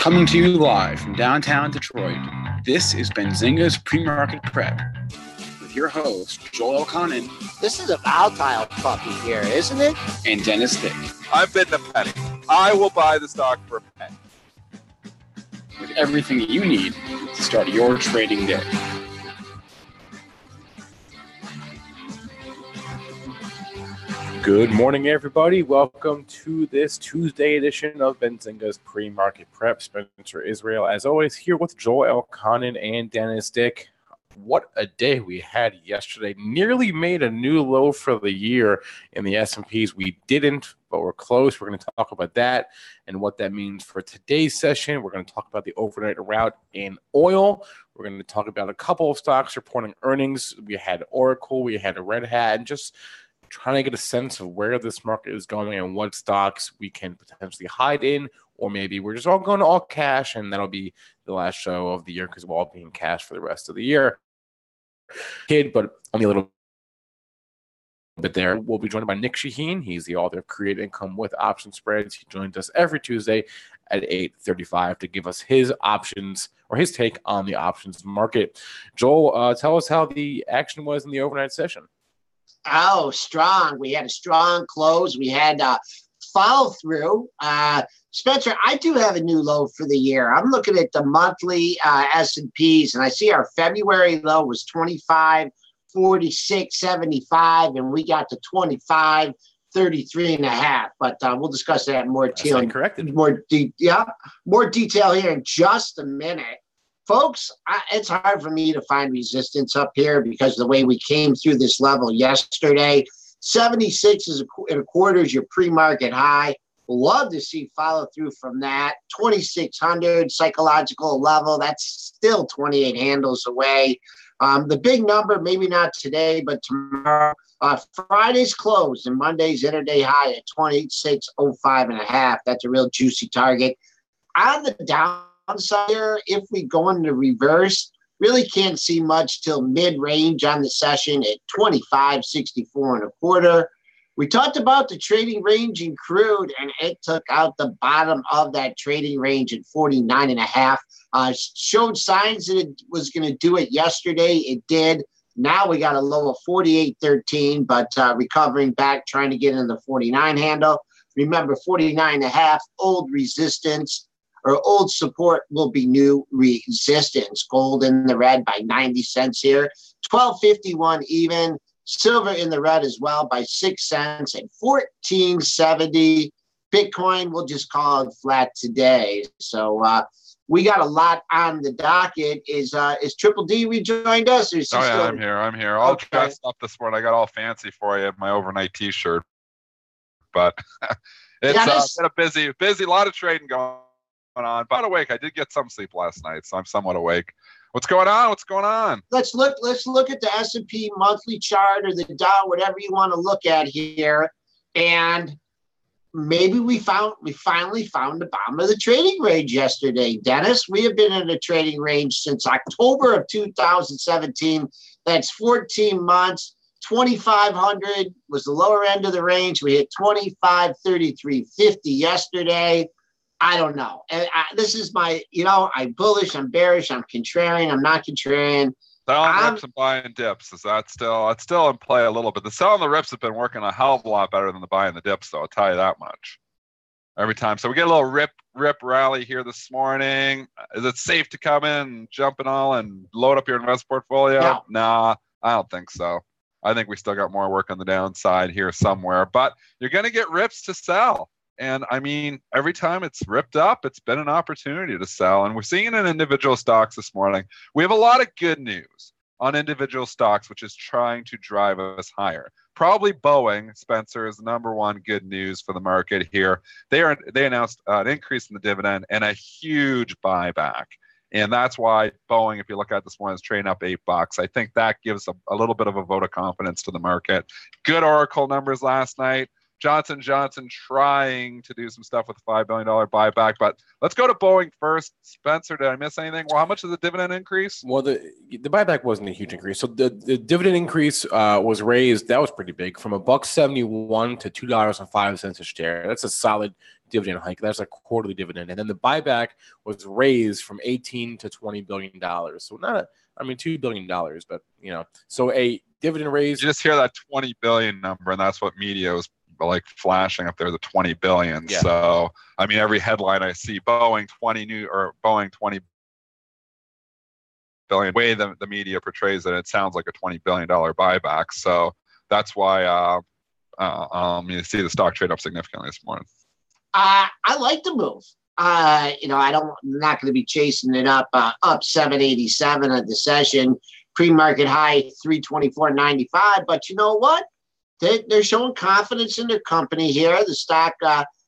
Coming to you live from downtown Detroit, this is Benzinga's PreMarket Prep with your host, Joel Elconin. This is a volatile puppy here, isn't it? And Dennis Dick. I'm bidding a penny. I will buy the stock for a penny. With everything you need to start your trading day. Good morning, everybody. Welcome to this Tuesday edition of Benzinga's PreMarket Prep. Spencer Israel, as always, here with Joel Elconin and Dennis Dick. What a day we had yesterday. Nearly made a new low for the year in the S&Ps. We didn't, but we're close. We're going to talk about that and what that means for today's session. We're going to talk about the overnight rout in oil. We're going to talk about a couple of stocks reporting earnings. We had Oracle, we had a Red Hat, and just trying to get a sense of where this market is going and what stocks we can potentially hide in, or maybe we're just all going to all cash, and that'll be the last show of the year because we'll all be in cash for the rest of the year. But only a little bit there. We'll be joined by Nick Chahine. He's the author of Create Income with Option Spreads. He joins us every Tuesday at 8:35 to give us his options or his take on the options market. Joel, tell us how the action was in the overnight session. Oh, strong. We had a strong close. We had follow through. Spencer, I do have a new low for the year. I'm looking at the monthly S&Ps, and I see our February low was 25.4675, and we got to 25.33.5. But we'll discuss that in more detail. More detail here in just a minute. Folks, it's hard for me to find resistance up here because of the way we came through this level yesterday. 76 and a quarter is your pre-market high. Love to see follow through from that. 2,600 psychological level. That's still 28 handles away. The big number, maybe not today, but tomorrow. Friday's close and Monday's intraday high at 26.05.5. That's a real juicy target. On the downside here, if we go into reverse, really can't see much till mid-range on the session at 25.64 and a quarter. We talked about the trading range in crude, and it took out the bottom of that trading range at 49.5. Showed signs that it was going to do it yesterday. It did. Now we got a low of 48.13, but recovering back, trying to get in the 49 handle. Remember, 49.5, old resistance or old support will be new resistance. Gold in the red by 90 cents here. 12.51 even. Silver in the red as well by 6 cents at 14.70. Bitcoin, we'll just call it flat today. So we got a lot on the docket. Is Triple D rejoined us? Or is he still... I'm here. All dressed up this morning. I got all fancy for you in my overnight T-shirt. But it's been a busy, lot of trading going on. But awake. I did get some sleep last night, so I'm somewhat awake. What's going on? Let's look at the S&P monthly chart or the Dow, whatever you want to look at here. And maybe we finally found the bottom of the trading range yesterday. Dennis, we have been in a trading range since October of 2017. That's 14 months. 2,500 was the lower end of the range. We hit 25.3350 yesterday. I don't know. This is my, I'm bullish, I'm bearish, I'm contrarian, I'm not contrarian. Selling rips and buying dips. Is that still? It's still in play a little bit. The selling the rips have been working a hell of a lot better than the buying the dips, though. I'll tell you that much. Every time. So we get a little rip rally here this morning. Is it safe to come in, jump and all, and load up your investment portfolio? No. Nah, I don't think so. I think we still got more work on the downside here somewhere. But you're going to get rips to sell. And I mean, every time it's ripped up, it's been an opportunity to sell. And we're seeing it in individual stocks this morning. We have a lot of good news on individual stocks, which is trying to drive us higher. Probably Boeing, Spencer, is the number one good news for the market here. They announced an increase in the dividend and a huge buyback. And that's why Boeing, if you look at this one, is trading up $8. I think that gives a little bit of a vote of confidence to the market. Good Oracle numbers last night. Johnson & Johnson trying to do some stuff with $5 billion buyback. But let's go to Boeing first. Spencer, did I miss anything? Well, how much is the dividend increase? Well, the buyback wasn't a huge increase. So the dividend increase was raised. That was pretty big, from $1.71 to $2.05 a share. That's a solid dividend hike. That's a quarterly dividend. And then the buyback was raised from $18 to $20 billion. So $2 billion, but so a dividend raise. You just hear that 20 billion number, and that's what media was like flashing up there, the 20 billion. Yeah. So, every headline I see, Boeing 20 billion, way the media portrays it sounds like a $20 billion buyback. So that's why you see the stock trade up significantly this morning. I like the move. I'm not going to be chasing it up 787 at the session, pre-market high 324.95. But you know what? They're showing confidence in their company here. The stock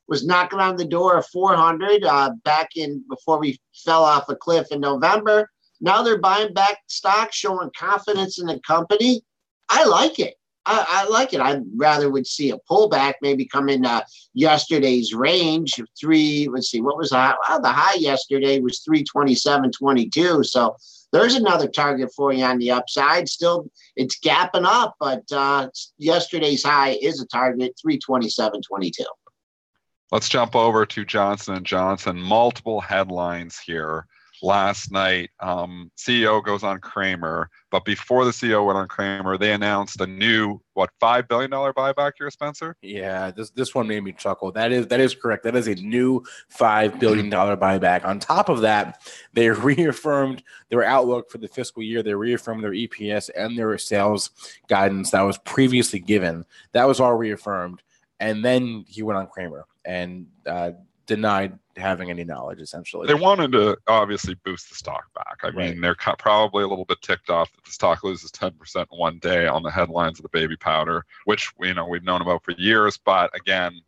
was knocking on the door of 400 back in before we fell off a cliff in November. Now they're buying back stock, showing confidence in the company. I like it. I like it. I rather would see a pullback, maybe come in yesterday's range of let's see, what was the high? Well, the high yesterday was 327.22. So there's another target for you on the upside. Still, it's gapping up, but yesterday's high is a target, 327.22. Let's jump over to Johnson & Johnson. Multiple headlines here. Last night, CEO goes on Cramer, but before the CEO went on Cramer, they announced a new, $5 billion buyback here, Spencer? Yeah, this one made me chuckle. That is correct. That is a new $5 billion buyback. On top of that, they reaffirmed their outlook for the fiscal year. They reaffirmed their EPS and their sales guidance that was previously given. That was all reaffirmed. And then he went on Cramer and denied having any knowledge, essentially. They wanted to obviously boost the stock back. I mean, they're probably a little bit ticked off that the stock loses 10% in one day on the headlines of the baby powder, which we've known about for years. But again,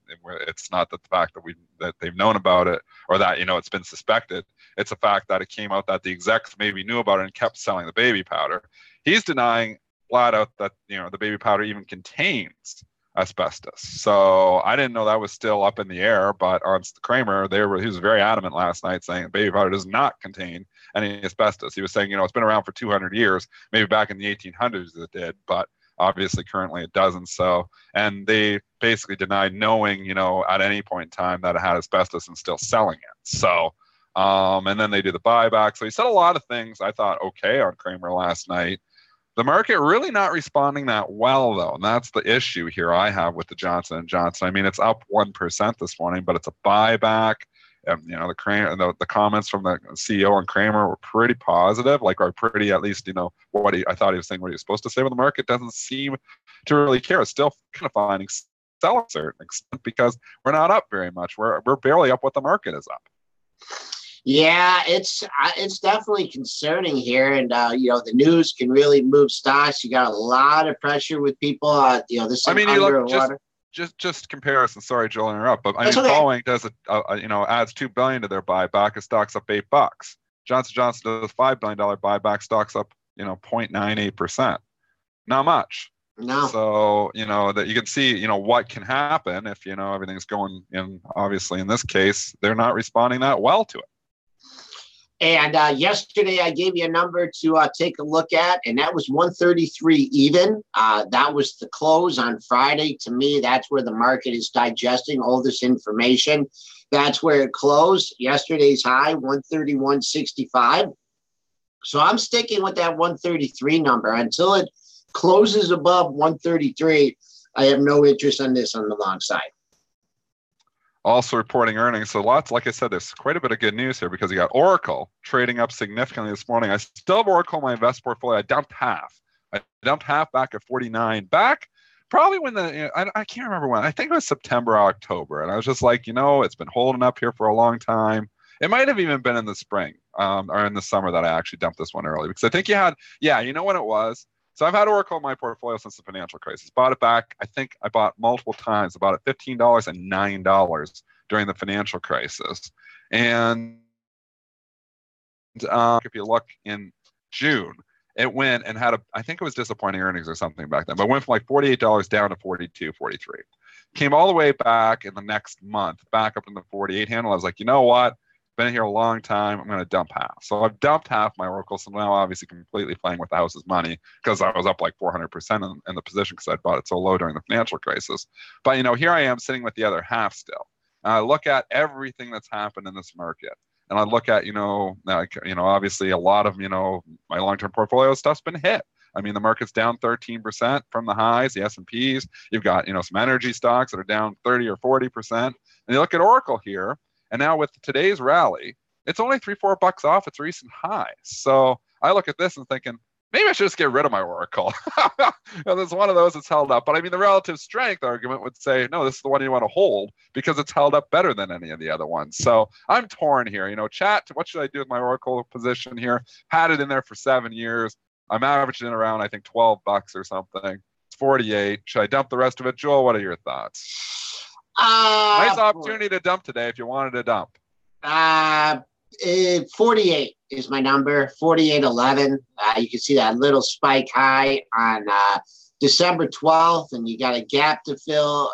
it's not that the fact that they've known about it or that it's been suspected. It's a fact that it came out that the execs maybe knew about it and kept selling the baby powder. He's denying flat out that the baby powder even contains asbestos. So I didn't know that was still up in the air, but on Cramer, he was very adamant last night saying baby powder does not contain any asbestos. He was saying, it's been around for 200 years, maybe back in the 1800s it did, but obviously currently it doesn't. So, and they basically denied knowing, at any point in time that it had asbestos and still selling it. So, and then they do the buyback. So he said a lot of things I thought okay on Cramer last night. The market really not responding that well, though, and that's the issue here I have with the Johnson & Johnson. It's up 1% this morning, but it's a buyback. The comments from the CEO and Cramer were pretty positive, or pretty, at least, I thought he was saying what he was supposed to say, but the market doesn't seem to really care. It's still kind of finding sell to a certain extent because we're not up very much. We're barely up what the market is up. Yeah, it's definitely concerning here, and the news can really move stocks. You got a lot of pressure with people. This underwater. Just comparison. Sorry, Joel, to interrupt, but okay. Boeing does adds $2 billion to their buyback. It stocks up $8. Johnson & Johnson does $5 billion buyback. Stocks up 0.98%. Not much. No. So, that you can see, what can happen if, everything's going in, obviously in this case, they're not responding that well to it. And yesterday I gave you a number to take a look at, and that was 133 even. That was the close on Friday. To me, that's where the market is digesting all this information. That's where it closed. Yesterday's high, 131.65. So I'm sticking with that 133 number. Until it closes above 133, I have no interest in this on the long side. Also reporting earnings. So lots, like I said, there's quite a bit of good news here because you got Oracle trading up significantly this morning. I still have Oracle in my invest portfolio. I dumped half back at 49. Back probably when I can't remember when. I think it was September or October. And I was just like, it's been holding up here for a long time. It might have even been in the spring or in the summer that I actually dumped this one early because I think you know when it was. So I've had Oracle in my portfolio since the financial crisis. Bought it back. I think I bought multiple times. I bought it $15 and $9 during the financial crisis. And if you look in June, it went and I think it was disappointing earnings or something back then, but it went from like $48 down to 42, 43. Came all the way back in the next month, back up in the 48 handle. I was like, you know what? Been here a long time. I'm going to dump half. So I've dumped half my Oracle. So now obviously completely playing with the house's money because I was up like 400% in the position because I bought it so low during the financial crisis. But, here I am sitting with the other half still. And I look at everything that's happened in this market. And I look at, obviously a lot of, my long-term portfolio stuff's been hit. I mean, the market's down 13% from the highs, the S&Ps. You've got, some energy stocks that are down 30 or 40%. And you look at Oracle here, and now with today's rally, it's only $3-4 off its recent highs. So I look at this and thinking, maybe I should just get rid of my Oracle. There's one of those that's held up. But I mean, the relative strength argument would say, no, this is the one you want to hold because it's held up better than any of the other ones. So I'm torn here. Chat, what should I do with my Oracle position here? Had it in there for 7 years. I'm averaging around, I think, $12 or something. It's 48. Should I dump the rest of it? Joel, what are your thoughts? Nice opportunity to dump today if you wanted to dump. 48 is my number, 48.11. You can see that little spike high on December 12th, and you got a gap to fill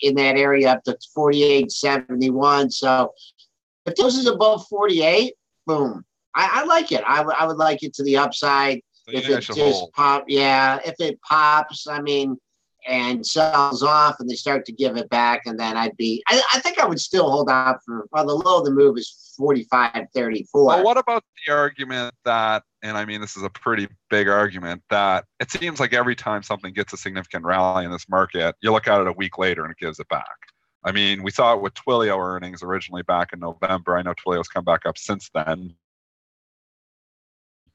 in that area up to 48.71. So if this is above 48, boom. I like it. I would like it to the upside. So if it just if it pops, and sells off and they start to give it back, and then I think I would still hold out for, the low of the move is 45.34. Well, what about the argument that, and I mean, this is a pretty big argument, that it seems like every time something gets a significant rally in this market, you look at it a week later and it gives it back. I mean, we saw it with Twilio earnings originally back in November. I know Twilio's come back up since then,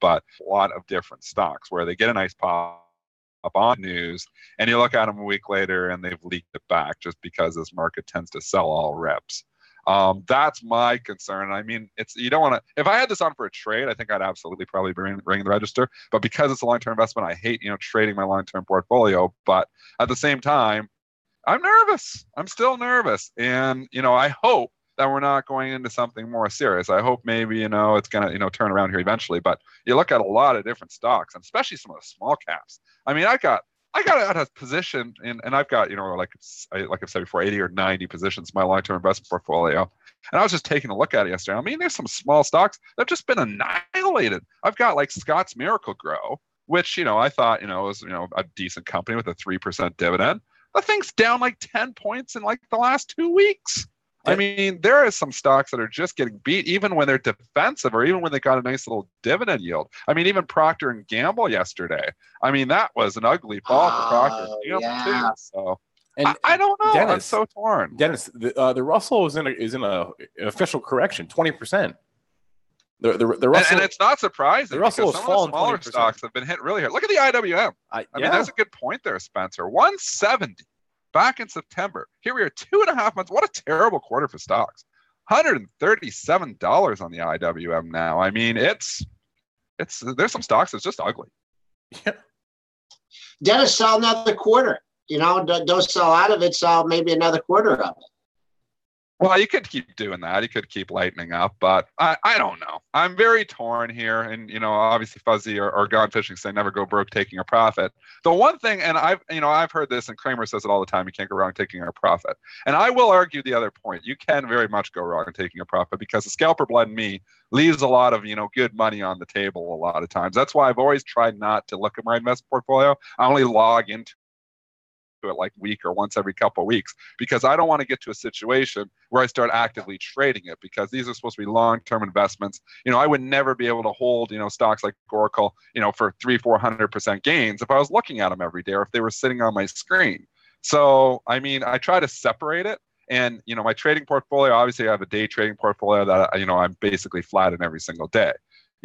but a lot of different stocks where they get a nice pop up on news, and you look at them a week later and they've leaked it back just because this market tends to sell all reps. That's my concern. I mean, you don't want to. If I had this on for a trade, I think I'd absolutely probably be ringing the register. But because it's a long-term investment, I hate trading my long-term portfolio. But at the same time, I'm nervous. I'm still nervous, and I hope that we're not going into something more serious. I hope maybe it's gonna turn around here eventually. But you look at a lot of different stocks, and especially some of the small caps. I mean, I got out of position, and I've got like I've said before, 80 or 90 positions in my long-term investment portfolio. And I was just taking a look at it yesterday. I mean, there's some small stocks that've just been annihilated. I've got like Scott's Miracle-Gro, which I thought was a decent company with a 3% dividend. The thing's down like 10 points in like the last 2 weeks. I mean, there are some stocks that are just getting beat, even when they're defensive or even when they got a nice little dividend yield. I mean, even Procter and Gamble yesterday. I mean, that was an ugly fall for Procter and Gamble too. So I don't know. Dennis, I'm so torn. Dennis, the Russell is in a official correction, 20%. The Russell, and it's not surprising. The Russell has fallen. Some of the smaller 20%. stocks have been hit really hard. Look at the IWM. I mean, that's a good point there, Spencer. 170. Back in September. Here we are 2.5 months. What a terrible quarter for stocks. $137 on the IWM now. I mean, it's there's some stocks that's just ugly. Yeah. Dennis, sell another quarter. Don't sell out of it, sell maybe another quarter of it. Well, you could keep doing that. You could keep lightening up, but I don't know. I'm very torn here. And, obviously Fuzzy or Gone Fishing say never go broke taking a profit. The one thing, and I've heard this, and Kramer says it all the time, you can't go wrong taking a profit. And I will argue the other point. You can very much go wrong taking a profit because the scalper blood in me leaves a lot of, good money on the table a lot of times. That's why I've always tried not to look at my investment portfolio. I only log into it like week or once every couple of weeks because I don't want to get to a situation where I start actively trading it because these are supposed to be long-term investments. I would never be able to hold, stocks like Oracle, for 300-400% gains if I was looking at them every day or if they were sitting on my screen. So, I mean, I try to separate it. And, my trading portfolio, obviously I have a day trading portfolio that, I'm basically flat in every single day.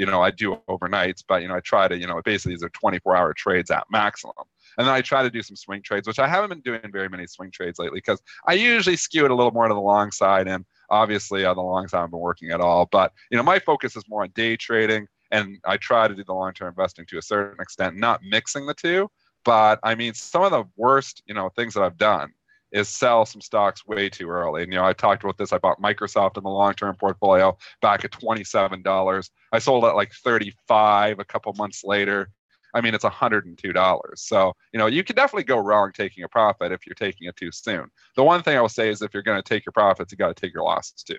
I do overnights, but, I try to, basically these are 24-hour trades at maximum. And then I try to do some swing trades, which I haven't been doing very many swing trades lately because I usually skew it a little more to the long side. And obviously on the long side, I haven't been working at all. But, my focus is more on day trading. And I try to do the long-term investing to a certain extent, not mixing the two. But, I mean, some of the worst, things that I've done is sell some stocks way too early. And, I talked about this. I bought Microsoft in the long-term portfolio back at $27. I sold at like $35 a couple months later. I mean, it's $102. So, you can definitely go wrong taking a profit if you're taking it too soon. The one thing I will say is if you're going to take your profits, you got to take your losses too.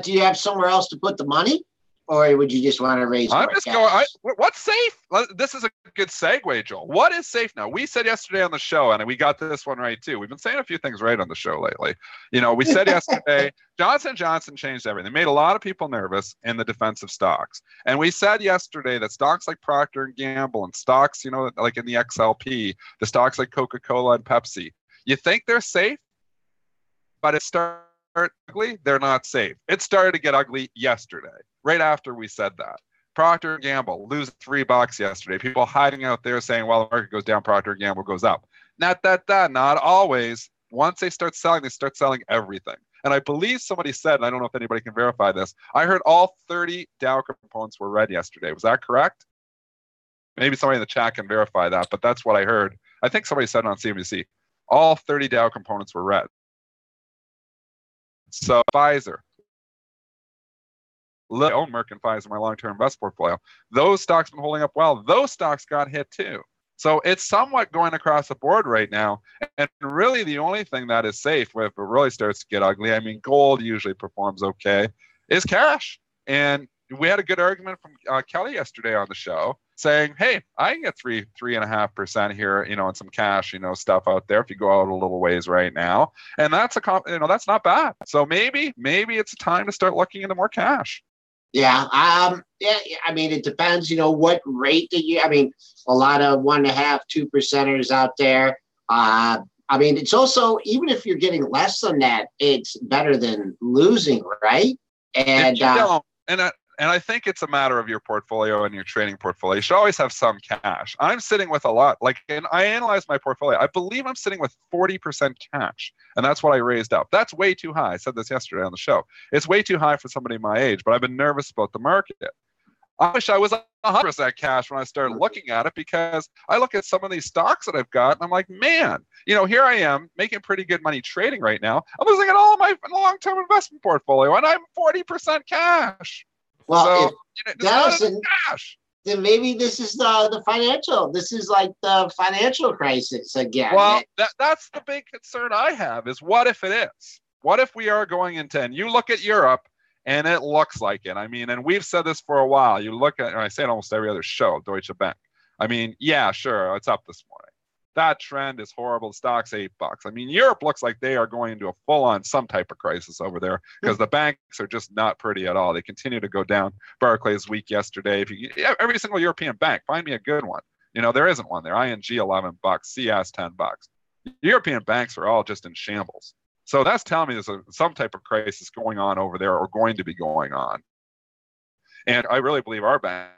Do you have somewhere else to put the money? Or would you just want to raise more cash? What's safe? This is a good segue, Joel. What is safe now? We said yesterday on the show, and we got this one right too. We've been saying a few things right on the show lately. We said yesterday, Johnson & Johnson changed everything. They made a lot of people nervous in the defensive stocks. And we said yesterday that stocks like Procter & Gamble and stocks, like in the XLP, the stocks like Coca-Cola and Pepsi, you think they're safe, but it started ugly. They're not safe. It started to get ugly yesterday. Right after we said that. Procter & Gamble lose $3 yesterday. People hiding out there saying, well, the market goes down, Procter & Gamble goes up. Not always. Once they start selling everything. And I believe somebody said, and I don't know if anybody can verify this, I heard all 30 Dow components were red yesterday. Was that correct? Maybe somebody in the chat can verify that, but that's what I heard. I think somebody said it on CNBC. All 30 Dow components were red. So Pfizer, I own Merck and Pfizer in my long-term investment portfolio. Those stocks have been holding up well. Those stocks got hit too. So it's somewhat going across the board right now. And really the only thing that is safe if it really starts to get ugly, I mean, gold usually performs okay, is cash. And we had a good argument from Kelly yesterday on the show saying, hey, I can get 3.5% here, and some cash, stuff out there if you go out a little ways right now. And that's that's not bad. So maybe it's time to start looking into more cash. Yeah. Yeah. I mean, it depends, what rate a lot of 1.5%, 2%ers out there. I mean, it's also, even if you're getting less than that, it's better than losing, right? And I think it's a matter of your portfolio and your trading portfolio. You should always have some cash. I'm sitting with a lot. And I analyzed my portfolio. I believe I'm sitting with 40% cash, and that's what I raised up. That's way too high. I said this yesterday on the show. It's way too high for somebody my age, but I've been nervous about the market. I wish I was 100% cash when I started looking at it, because I look at some of these stocks that I've got and I'm like, man, here I am making pretty good money trading right now. I'm losing it all in my long-term investment portfolio, and I'm 40% cash. Well, so, then maybe this is the financial. This is like the financial crisis again. Well, that's the big concern I have is what if it is? What if we are going into, and you look at Europe and it looks like it. I mean, and we've said this for a while. You look at, and I say it almost every other show, Deutsche Bank. I mean, yeah, sure, it's up this morning. That trend is horrible. The stock's $8. I mean, Europe looks like they are going into a full-on some type of crisis over there because the banks are just not pretty at all. They continue to go down. Barclays weak yesterday. Every single European bank, find me a good one. There isn't one there. ING $11, CS $10. European banks are all just in shambles. So that's telling me there's some type of crisis going on over there, or going to be going on. And I really believe our banks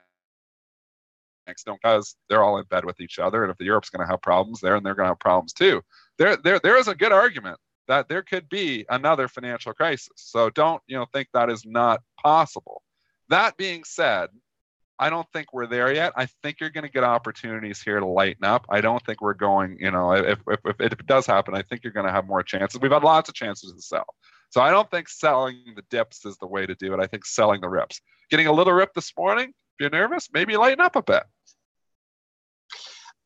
don't, because they're all in bed with each other. And if the Europe's going to have problems there, and they're going to have problems too. There is a good argument that there could be another financial crisis. So don't think that is not possible. That being said, I don't think we're there yet. I think you're going to get opportunities here to lighten up. I don't think we're going, if it does happen, I think you're going to have more chances. We've had lots of chances to sell. So I don't think selling the dips is the way to do it. I think selling the rips. Getting a little rip this morning, if you're nervous, maybe lighten up a bit.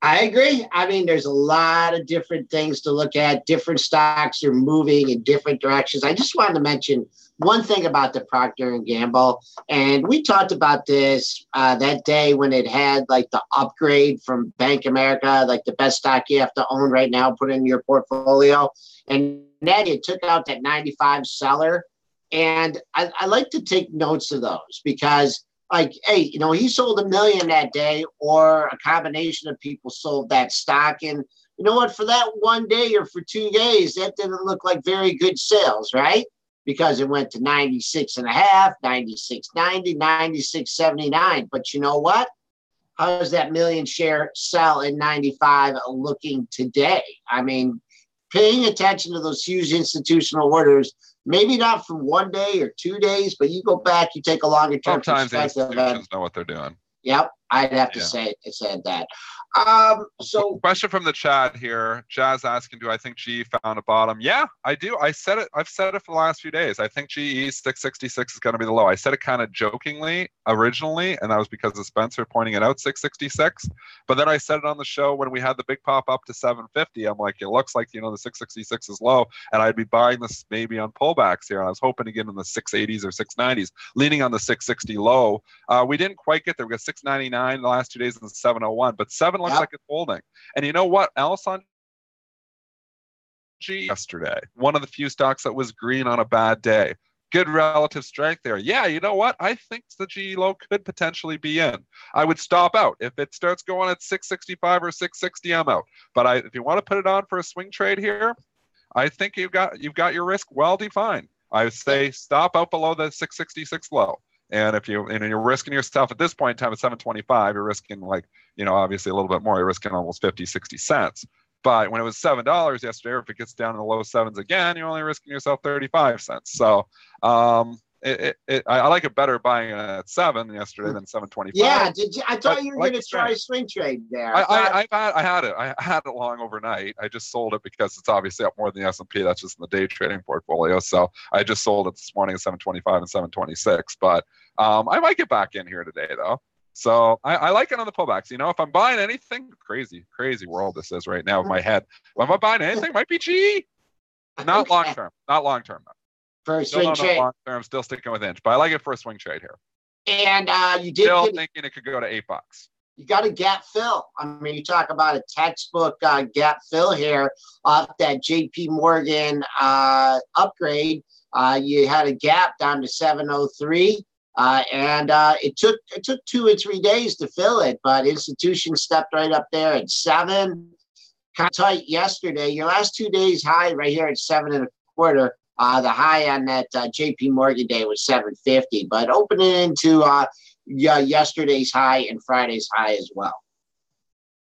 I agree. I mean, there's a lot of different things to look at. Different stocks are moving in different directions. I just wanted to mention one thing about the Procter & Gamble. And we talked about this that day when it had like the upgrade from Bank America, like the best stock you have to own right now, put in your portfolio. And then it took out that 95 seller. And I like to take notes of those because, like, hey, he sold 1 million that day, or a combination of people sold that stock. And you know what? For that one day or for 2 days, that didn't look like very good sales, right? Because it went to 96.5, 96.90, 96.79. But you know what? How does that million share sell in 95 looking today? I mean, paying attention to those huge institutional orders, maybe not from 1 day or 2 days, but you go back, you take a longer term perspective. Sometimes institutions know what they're doing. Yep, I'd have to say that. So question from the chat here. Jazz asking, do I think GE found a bottom? Yeah, I do. I've said it for the last few days. I think GE 666 is going to be the low. I said it kind of jokingly originally, and that was because of Spencer pointing it out, 666. But then I said it on the show when we had the big pop up to 750. I'm like, it looks like, the 666 is low, and I'd be buying this maybe on pullbacks here. And I was hoping to get in the 680s or 690s, leaning on the 660 low. We didn't quite get there. We got 699 the last 2 days and 701, but 7 looks like it's holding. And you know what else on G yesterday? One of the few stocks that was green on a bad day. Good relative strength there. Yeah, you know what? I think the GE low could potentially be in. I would stop out. If it starts going at 665 or 660, I'm out. But if you want to put it on for a swing trade here, I think you've got your risk well defined. I would say stop out below the 666 low. And if you're risking yourself at this point in time at 725, you're risking obviously a little bit more. You're risking almost 50, 60 cents. But when it was $7 yesterday, or if it gets down in the low sevens again, you're only risking yourself 35 cents. So I like it better buying it at 7 yesterday than 725. Yeah, I thought you were going to try a swing trade there. I had it long overnight. I just sold it because it's obviously up more than the S&P. That's just in the day trading portfolio. So I just sold it this morning at 725 and 726. But I might get back in here today though. So I like it on the pullbacks. If I'm buying anything, crazy world this is right now in my head. If I'm buying anything, it might be GE. Not long term. Not long term though. For a swing trade. Long term, still sticking with inch, but I like it for a swing trade here. And you did still thinking it could go to $8. You got a gap fill. I mean, you talk about a textbook gap fill here off that JP Morgan upgrade. You had a gap down to 703. And it took 2 or 3 days to fill it, but institutions stepped right up there at 7. Kind of tight yesterday. Your last 2 days high right here at 7.25. The high on that JP Morgan day was 750, but opening into yesterday's high and Friday's high as well.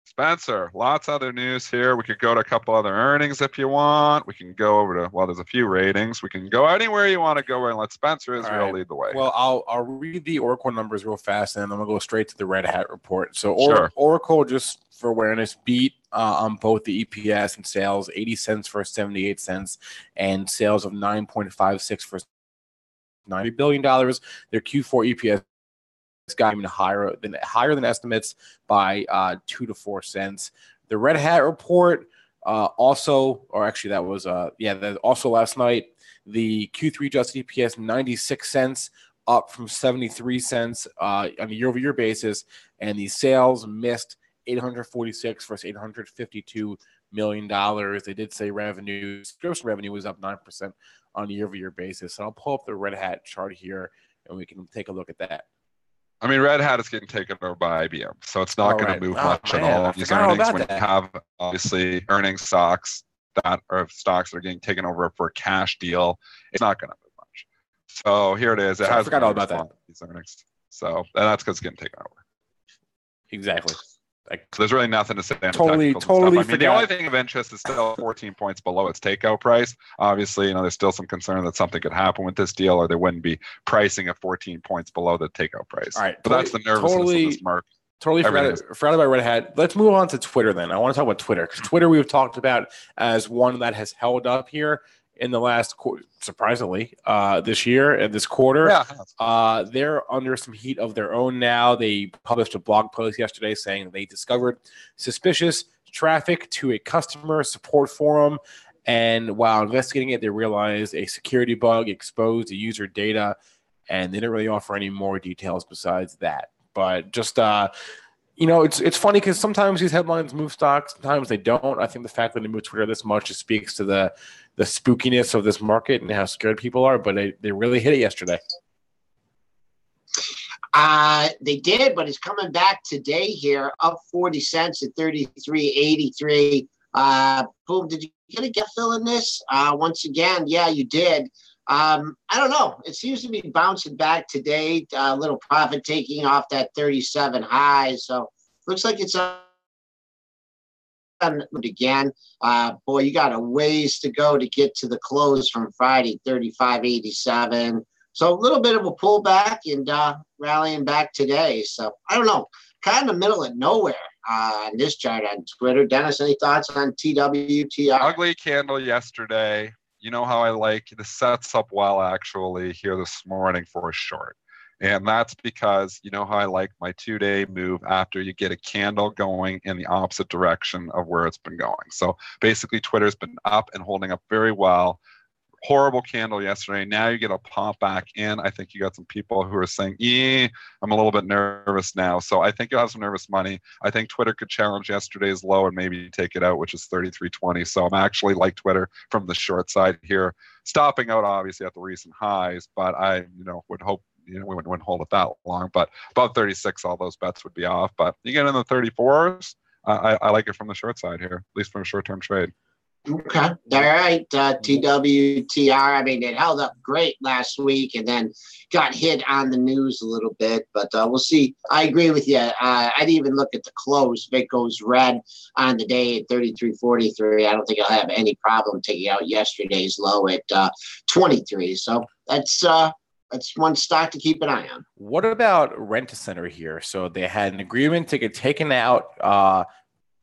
Spencer, lots of other news here. We could go to a couple other earnings if you want. We can go over to, there's a few ratings. We can go anywhere you want to go and let Spencer Israel lead the way. Well, I'll read the Oracle numbers real fast, and then I'm going to go straight to the Red Hat report. So Oracle, just for awareness, beat on both the EPS and sales, 80 cents for 78 cents, and sales of 9.56 for $90 billion. Their Q4 EPS got even higher than estimates by 2 to 4 cents. The Red Hat report also last night, the Q3 adjusted EPS 96 cents, up from 73 cents on a year-over-year basis, and the sales missed 846 versus $852 million. They did say gross revenue was up 9% on a year-over-year basis. So I'll pull up the Red Hat chart here, and we can take a look at that. I mean, Red Hat is getting taken over by IBM, so it's not going to move much at all on these earnings. When you have obviously earnings stocks that are getting taken over for a cash deal, it's not going to move much. So here it is. I forgot all about that. These earnings. So and that's because it's getting taken over. Exactly. So there's really nothing to say. Totally. The only thing of interest is still 14 points below its takeout price. Obviously, there's still some concern that something could happen with this deal, or they wouldn't be pricing at 14 points below the takeout price. All right, but that's the nervousness of this market. Totally forgot about Red Hat. Let's move on to Twitter then. I want to talk about Twitter because Twitter we've talked about as one that has held up here in the last surprisingly this year and this quarter. They're under some heat of their own now. They published a blog post yesterday saying they discovered suspicious traffic to a customer support forum, and while investigating it, they realized a security bug exposed the user data, and they didn't really offer any more details besides that. But just it's funny because sometimes these headlines move stocks, sometimes they don't. I think the fact that they move Twitter this much just speaks to the spookiness of this market and how scared people are, but they really hit it yesterday. They did, but it's coming back today here, up 40 cents at 33.83. Boom, did you get a get fill in this? Once again, yeah, you did. I don't know. It seems to be bouncing back today, a little profit taking off that 37 high. So looks like it's again. Boy, you got a ways to go to get to the close from Friday, 35.87. So a little bit of a pullback and rallying back today. So I don't know, kind of middle of nowhere. on this chart on Twitter. Dennis, any thoughts on TWTR? Ugly candle yesterday. You know how I like this sets up well actually here this morning for a short. And that's because you know how I like my 2-day move after you get a candle going in the opposite direction of where it's been going. So basically Twitter's been up and holding up very well. Horrible candle yesterday. Now you get a pop back in. I think you got some people who are saying, I'm a little bit nervous now. So I think you'll have some nervous money. I think Twitter could challenge yesterday's low and maybe take it out, which is 33.20. So I'm actually like Twitter from the short side here, stopping out obviously at the recent highs, but I would hope we wouldn't hold it that long. But above 36, all those bets would be off. But you get in the 34s, I like it from the short side here, at least from a short-term trade. Okay. All right. TWTR. I mean, it held up great last week and then got hit on the news a little bit, but we'll see. I agree with you. I didn't even look at the close. If it goes red on the day at 33.43, I don't think I'll have any problem taking out yesterday's low at 23. So that's one stock to keep an eye on. What about Rent-A-Center here? So they had an agreement to get taken out,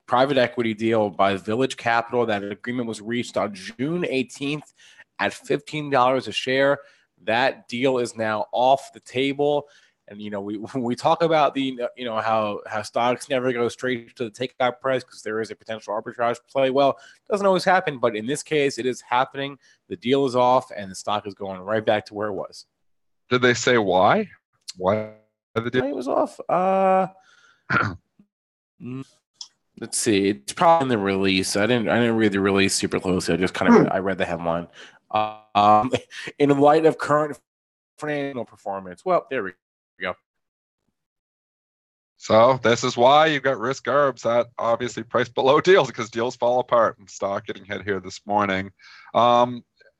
private equity deal by Village Capital. That agreement was reached on June 18th at $15 a share. That deal is now off the table. And, we talk about how stocks never go straight to the takeout price because there is a potential arbitrage play. Well, it doesn't always happen, but in this case, it is happening. The deal is off and the stock is going right back to where it was. Did they say why? Why the deal? It was off. Let's see. It's probably in the release. I didn't read the release super closely. I just I read the headline. In light of current financial performance. Well, there we go. So this is why you've got risk arbs that obviously priced below deals because deals fall apart and stock getting hit here this morning.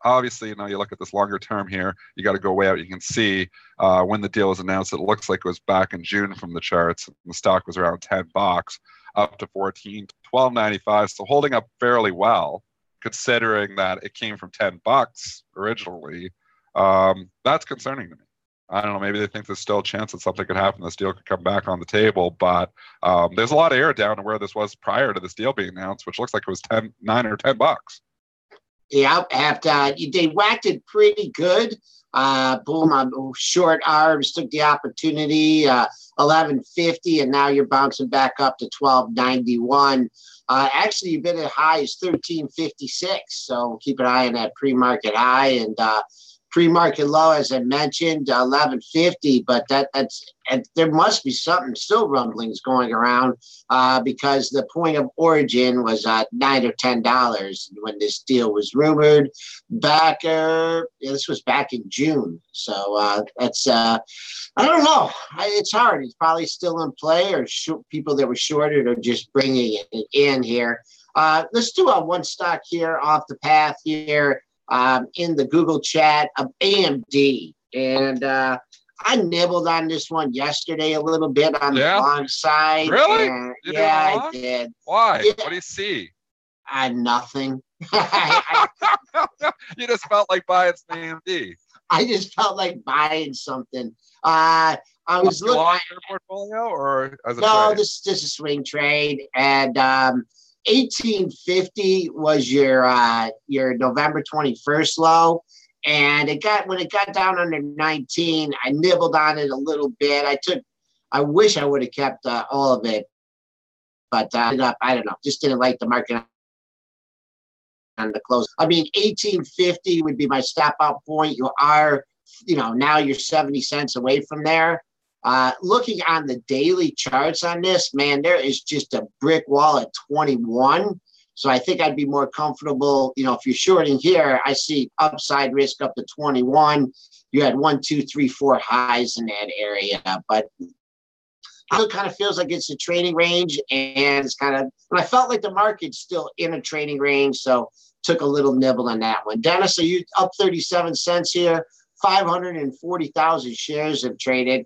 Obviously, you look at this longer term here, you got to go way out. You can see when the deal was announced, it looks like it was back in June from the charts. The stock was around $10 up to 14, $12.95. So holding up fairly well, considering that it came from $10 originally. That's concerning to me. I don't know. Maybe they think there's still a chance that something could happen. This deal could come back on the table, but there's a lot of air down to where this was prior to this deal being announced, which looks like it was $9 or $10. Yeah, they whacked it pretty good. Boom, on short arms, took the opportunity, 11.50, and now you're bouncing back up to 12.91. Actually, you've been as high as 13.56, so keep an eye on that pre-market high and pre-market low, as I mentioned, 11.50. But there must be something still rumblings going around because the point of origin was $9 or $10 when this deal was rumored back. This was back in June, so that's I don't know. It's hard. It's probably still in play, or people that were shorted are just bringing it in here. Let's do one stock here off the path here. In the Google chat of AMD. And I nibbled on this one yesterday a little bit on the long side. Really? I did. Why? Yeah. What do you see? Nothing. You just felt like buying some AMD. I just felt like buying something. I was looking at your portfolio or as a no, trade? this is just a swing trade. And 1850 was your November 21st low, and when it got down under 19, I nibbled on it a little bit. I wish I would have kept all of it, but I don't know, just didn't like the market on the close. I mean, 1850 would be my stop out point. You are, now you're 70 cents away from there. Looking on the daily charts on this, man, there is just a brick wall at 21. So I think I'd be more comfortable. If you're shorting here, I see upside risk up to 21. You had 1, 2, 3, 4 highs in that area, but it kind of feels like it's a trading range, and I felt like the market's still in a trading range, so took a little nibble on that one. Dennis, are you up 37 cents here? 540,000 shares have traded.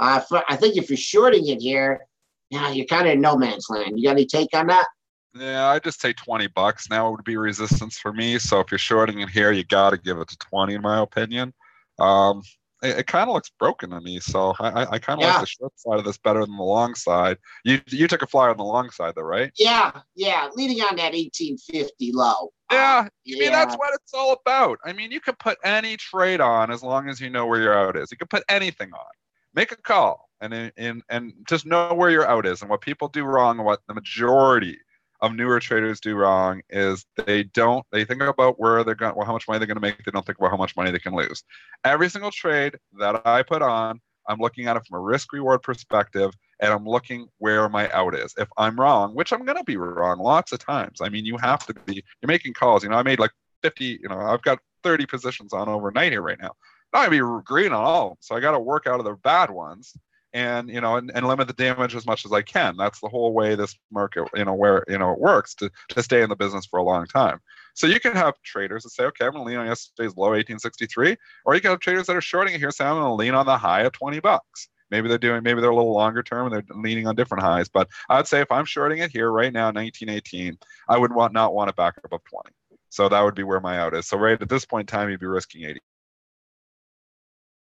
I think if you're shorting it here, you're kind of in no man's land. You got any take on that? Yeah, I'd just say $20 now would be resistance for me. So if you're shorting it here, you got to give it to 20, in my opinion. it kind of looks broken to me. So I kind of like the short side of this better than the long side. You took a flyer on the long side though, right? Yeah, leading on that 1850 low. Yeah, I mean that's what it's all about. I mean, you can put any trade on as long as you know where your out is. You can put anything on. Make a call and just know where your out is. And what people do wrong, and what the majority of newer traders do wrong, is they think about where they're going, how much money they're going to make. They don't think about how much money they can lose. Every single trade that I put on, I'm looking at it from a risk reward perspective, and I'm looking where my out is. If I'm wrong, which I'm going to be wrong lots of times. I mean, you're making calls. I made like 50, I've got 30 positions on overnight here right now. I'm not going to be green on all of them. So I got to work out of the bad ones and limit the damage as much as I can. That's the whole way this market, where, it works to stay in the business for a long time. So you can have traders that say, okay, I'm going to lean on yesterday's low 1863, or you can have traders that are shorting it here saying, I'm going to lean on the high of $20. Maybe they're a little longer term and they're leaning on different highs. But I'd say if I'm shorting it here right now, 1918, I would not want it back above 20. So that would be where my out is. So right at this point in time, you'd be risking 80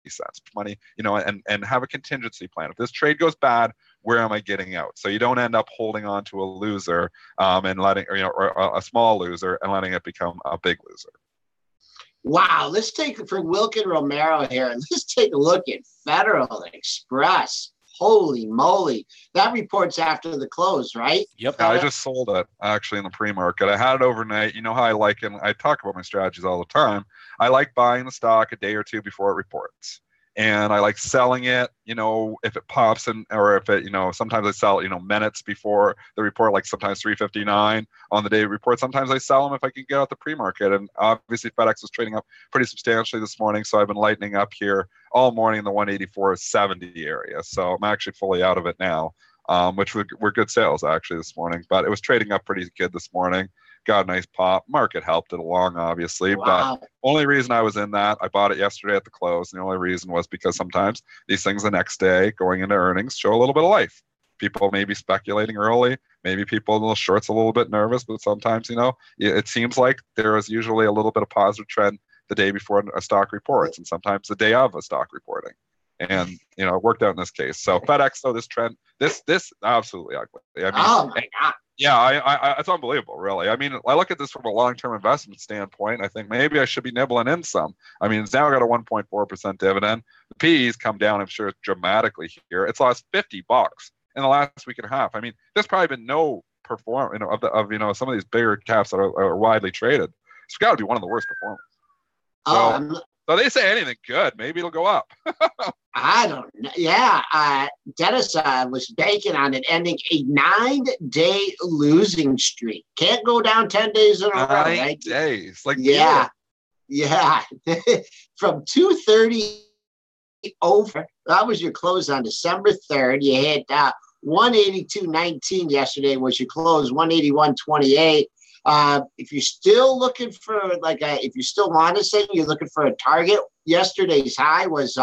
cents money, and have a contingency plan. If this trade goes bad, where am I getting out? So you don't end up holding on to a loser and letting, or a small loser and letting it become a big loser. Wow, let's take it for Wilkin Romero here, and let's take a look at Federal Express. Holy moly. That report's after the close, right? Yep. Yeah, I just sold it actually in the pre-market. I had it overnight. You know how I like it. I talk about my strategies all the time. I like buying the stock a day or two before it reports. And I like selling it, if it pops or if it, sometimes I sell, minutes before the report, like sometimes 3:59 on the day of report. Sometimes I sell them if I can get out the pre-market. And obviously FedEx was trading up pretty substantially this morning. So I've been lightening up here all morning in the 184.70 area. So I'm actually fully out of it now, which were good sales actually this morning. But it was trading up pretty good this morning. Got a nice pop. Market helped it along, obviously. Wow. But only reason I was in that, I bought it yesterday at the close. And the only reason was because sometimes these things the next day going into earnings show a little bit of life. People may be speculating early. Maybe people in the shorts a little bit nervous. But sometimes, it seems like there is usually a little bit of positive trend the day before a stock reports, and sometimes the day of a stock reporting. And, it worked out in this case. So FedEx, though, this trend, this absolutely ugly. I mean, oh, my God. Yeah, I it's unbelievable, really. I mean, I look at this from a long-term investment standpoint. I think maybe I should be nibbling in some. I mean, it's now got a 1.4% dividend. The PE's come down, I'm sure, dramatically here. It's lost $50 in the last week and a half. I mean, there's probably been no perform, of some of these bigger caps that are widely traded. It's got to be one of the worst performers. So they say anything good, maybe it'll go up. I don't know. Yeah, Dennis was banking on it ending a 9-day losing streak. Can't go down 10 days in a row, right? 9 days. Yeah. From 2:30 over. That was your close on December 3rd. You hit 182.19 yesterday was your close, 181.28. If you're still looking for if you still want to say you're looking for a target, yesterday's high was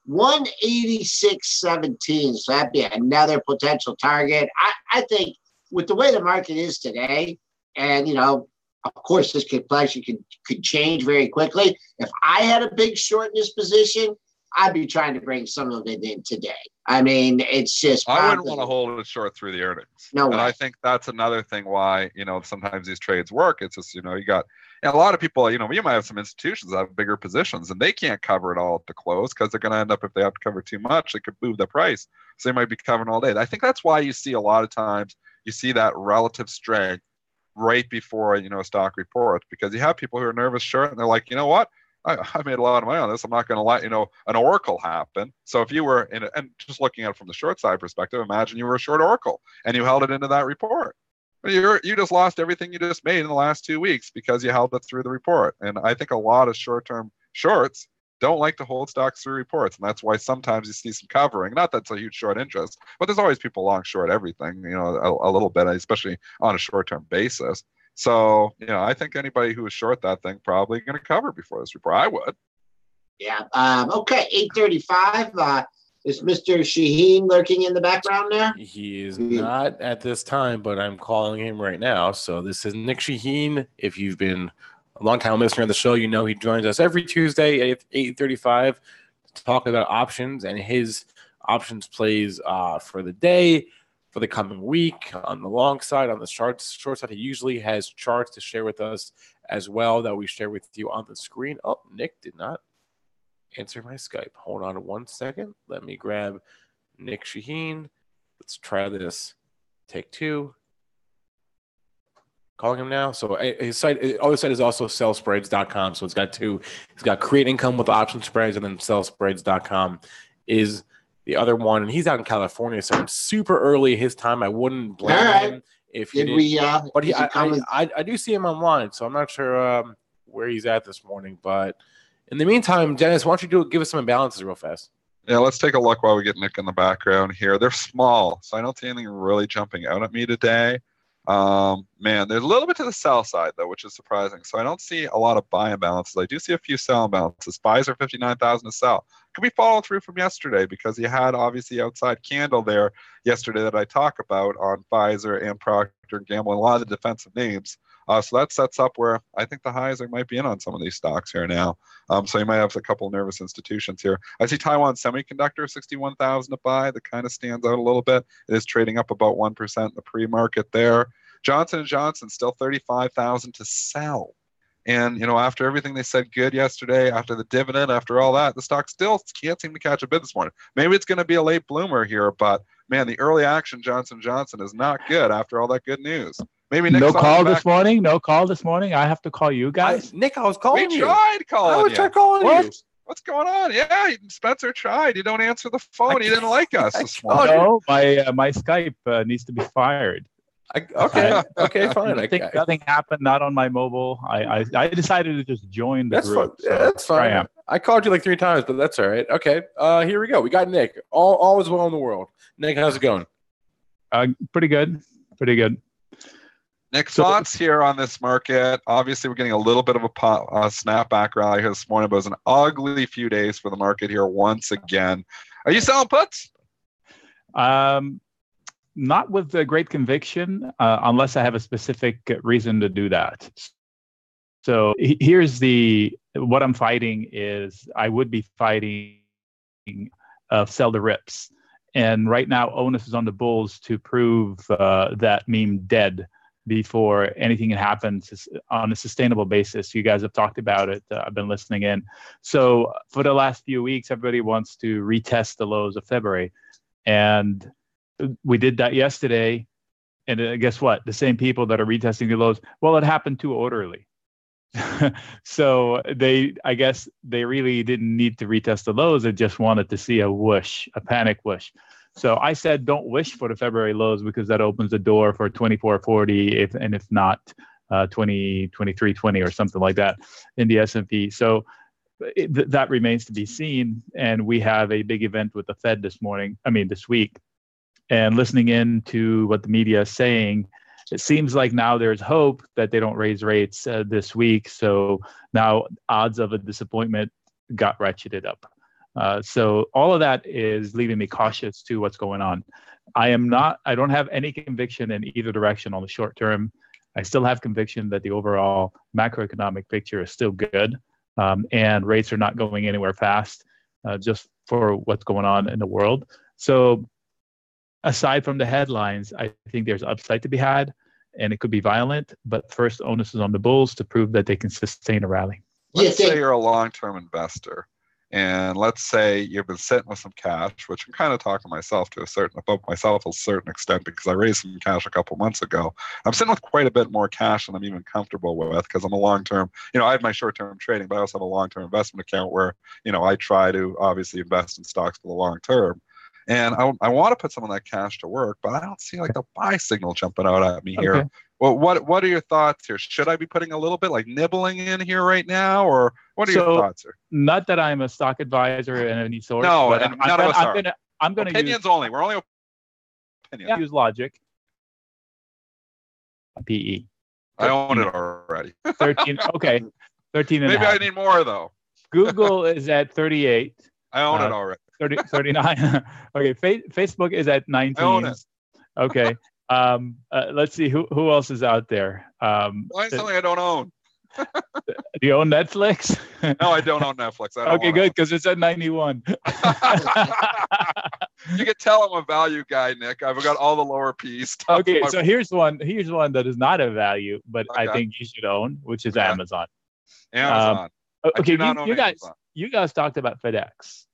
186.17. So that'd be another potential target. I think with the way the market is today, and of course this complexion could change very quickly. If I had a big short in this position, I'd be trying to bring some of it in today. I mean, it's just I wouldn't want to hold it short through the earnings. No way. And I think that's another thing why, sometimes these trades work. It's just, you got a lot of people, you might have some institutions that have bigger positions and they can't cover it all at the close because they're going to end up, if they have to cover too much, they could move the price. So they might be covering all day. I think that's why you see a lot of times you see that relative strength right before, a stock report, because you have people who are nervous short and they're like, you know what? I made a lot of money on this. I'm not going to let, an Oracle happen. So if you were and just looking at it from the short side perspective, imagine you were a short Oracle and you held it into that report. You just lost everything you just made in the last 2 weeks because you held it through the report. And I think a lot of short-term shorts don't like to hold stocks through reports. And that's why sometimes you see some covering. Not that's a huge short interest, but there's always people long short everything, a little bit, especially on a short-term basis. So, I think anybody who is short that thing probably going to cover before this report. I would. Yeah. Okay. 8:35. Is Mr. Chahine lurking in the background there? He is not at this time, but I'm calling him right now. So this is Nick Chahine. If you've been a long time listener of the show, he joins us every Tuesday at 8:35. talk about options and his options plays for the day, for the coming week. On the long side, on the short side, he usually has charts to share with us as well that we share with you on the screen. Oh, Nick did not answer my Skype. Hold on 1 second. Let me grab Nick Chahine. Let's try this. Take 2. Calling him now. So his other site is also sellspreads.com. So it's got 2. He's got create income with option spreads, and then sellspreads.com is the other one. And he's out in California, so it's super early his time. I wouldn't blame him if he did. But I do see him online, so I'm not sure where he's at this morning. But in the meantime, Dennis, why don't you give us some imbalances real fast? Yeah, let's take a look while we get Nick in the background here. They're small, so I don't see anything really jumping out at me today. Man, there's a little bit to the sell side, though, which is surprising. So I don't see a lot of buy imbalances. I do see a few sell imbalances. Buys are 59,000 to sell. Could be follow through from yesterday because you had obviously outside candle there yesterday that I talk about on Pfizer and Procter & Gamble and a lot of the defensive names. So that sets up where I think the highs might be in on some of these stocks here now. So you might have a couple of nervous institutions here. I see Taiwan Semiconductor, 61,000 to buy. That kind of stands out a little bit. It is trading up about 1% in the pre-market there. Johnson & Johnson, still 35,000 to sell. And, after everything they said good yesterday, after the dividend, after all that, the stock still can't seem to catch a bid this morning. Maybe it's going to be a late bloomer here, but, man, the early action Johnson & Johnson is not good after all that good news. Maybe Nick's no call this morning. No call this morning. I have to call you guys. Nick, I was calling you. We tried calling you. I tried calling you. What's going on? Yeah, Spencer tried. You don't answer the phone. He didn't like us this morning. No, my Skype needs to be fired. Okay, fine. Nothing happened. Not on my mobile. I decided to just join the group. Fine. Yeah, that's fine. I called you like 3 times, but that's all right. Okay. Here we go. We got Nick. All is well in the world. Nick, how's it going? Pretty good. Pretty good. Nick, thoughts here on this market? Obviously, we're getting a little bit of a snapback rally here this morning, but it was an ugly few days for the market here once again. Are you selling puts? Not with the great conviction, unless I have a specific reason to do that. So here's what I'm fighting is I would be fighting sell the rips. And right now, onus is on the bulls to prove that meme dead before anything happens on a sustainable basis. You guys have talked about it. I've been listening in. So for the last few weeks, everybody wants to retest the lows of February. And we did that yesterday. And guess what? The same people that are retesting the lows, well, it happened too orderly. So I guess they really didn't need to retest the lows. They just wanted to see a whoosh, a panic whoosh. So I said, don't wish for the February lows because that opens the door for 2440, if not 2320 or something like that in the S&P. So that remains to be seen. And we have a big event with the Fed this week. And listening in to what the media is saying, it seems like now there's hope that they don't raise rates this week. So now odds of a disappointment got ratcheted up. So all of that is leaving me cautious to what's going on. I don't have any conviction in either direction on the short term. I still have conviction that the overall macroeconomic picture is still good, and rates are not going anywhere fast, just for what's going on in the world. So aside from the headlines, I think there's upside to be had, and it could be violent, but first onus is on the bulls to prove that they can sustain a rally. Let's say you're a long-term investor. And let's say you've been sitting with some cash, which I'm kind of talking myself to a certain extent because I raised some cash a couple months ago. I'm sitting with quite a bit more cash than I'm even comfortable with because I'm a long-term, I have my short-term trading, but I also have a long-term investment account where, I try to obviously invest in stocks for the long term. And I want to put some of that cash to work, but I don't see like the buy signal jumping out at me here. Well, what are your thoughts here? Should I be putting a little bit like nibbling in here right now, or what are your thoughts here? Not that I'm a stock advisor in any sort. No, but and none of us are. I'm going to opinions only. We're only opinions. Use logic. PE. I own it already. 13. Okay, 13 and maybe I need more though. Google is at 38. I own it already. 39. Okay, Facebook is at 19. I own it. Okay. Let's see who else is out there. Mine's something I don't own. Do you own Netflix? No, I don't own Netflix. Okay, good, because it's at 91. You can tell I'm a value guy, Nick. I've got all the lower P stuff. Okay, so here's one that is not a value, but I think you should own, which is Amazon. Amazon. Okay, you guys talked about FedEx.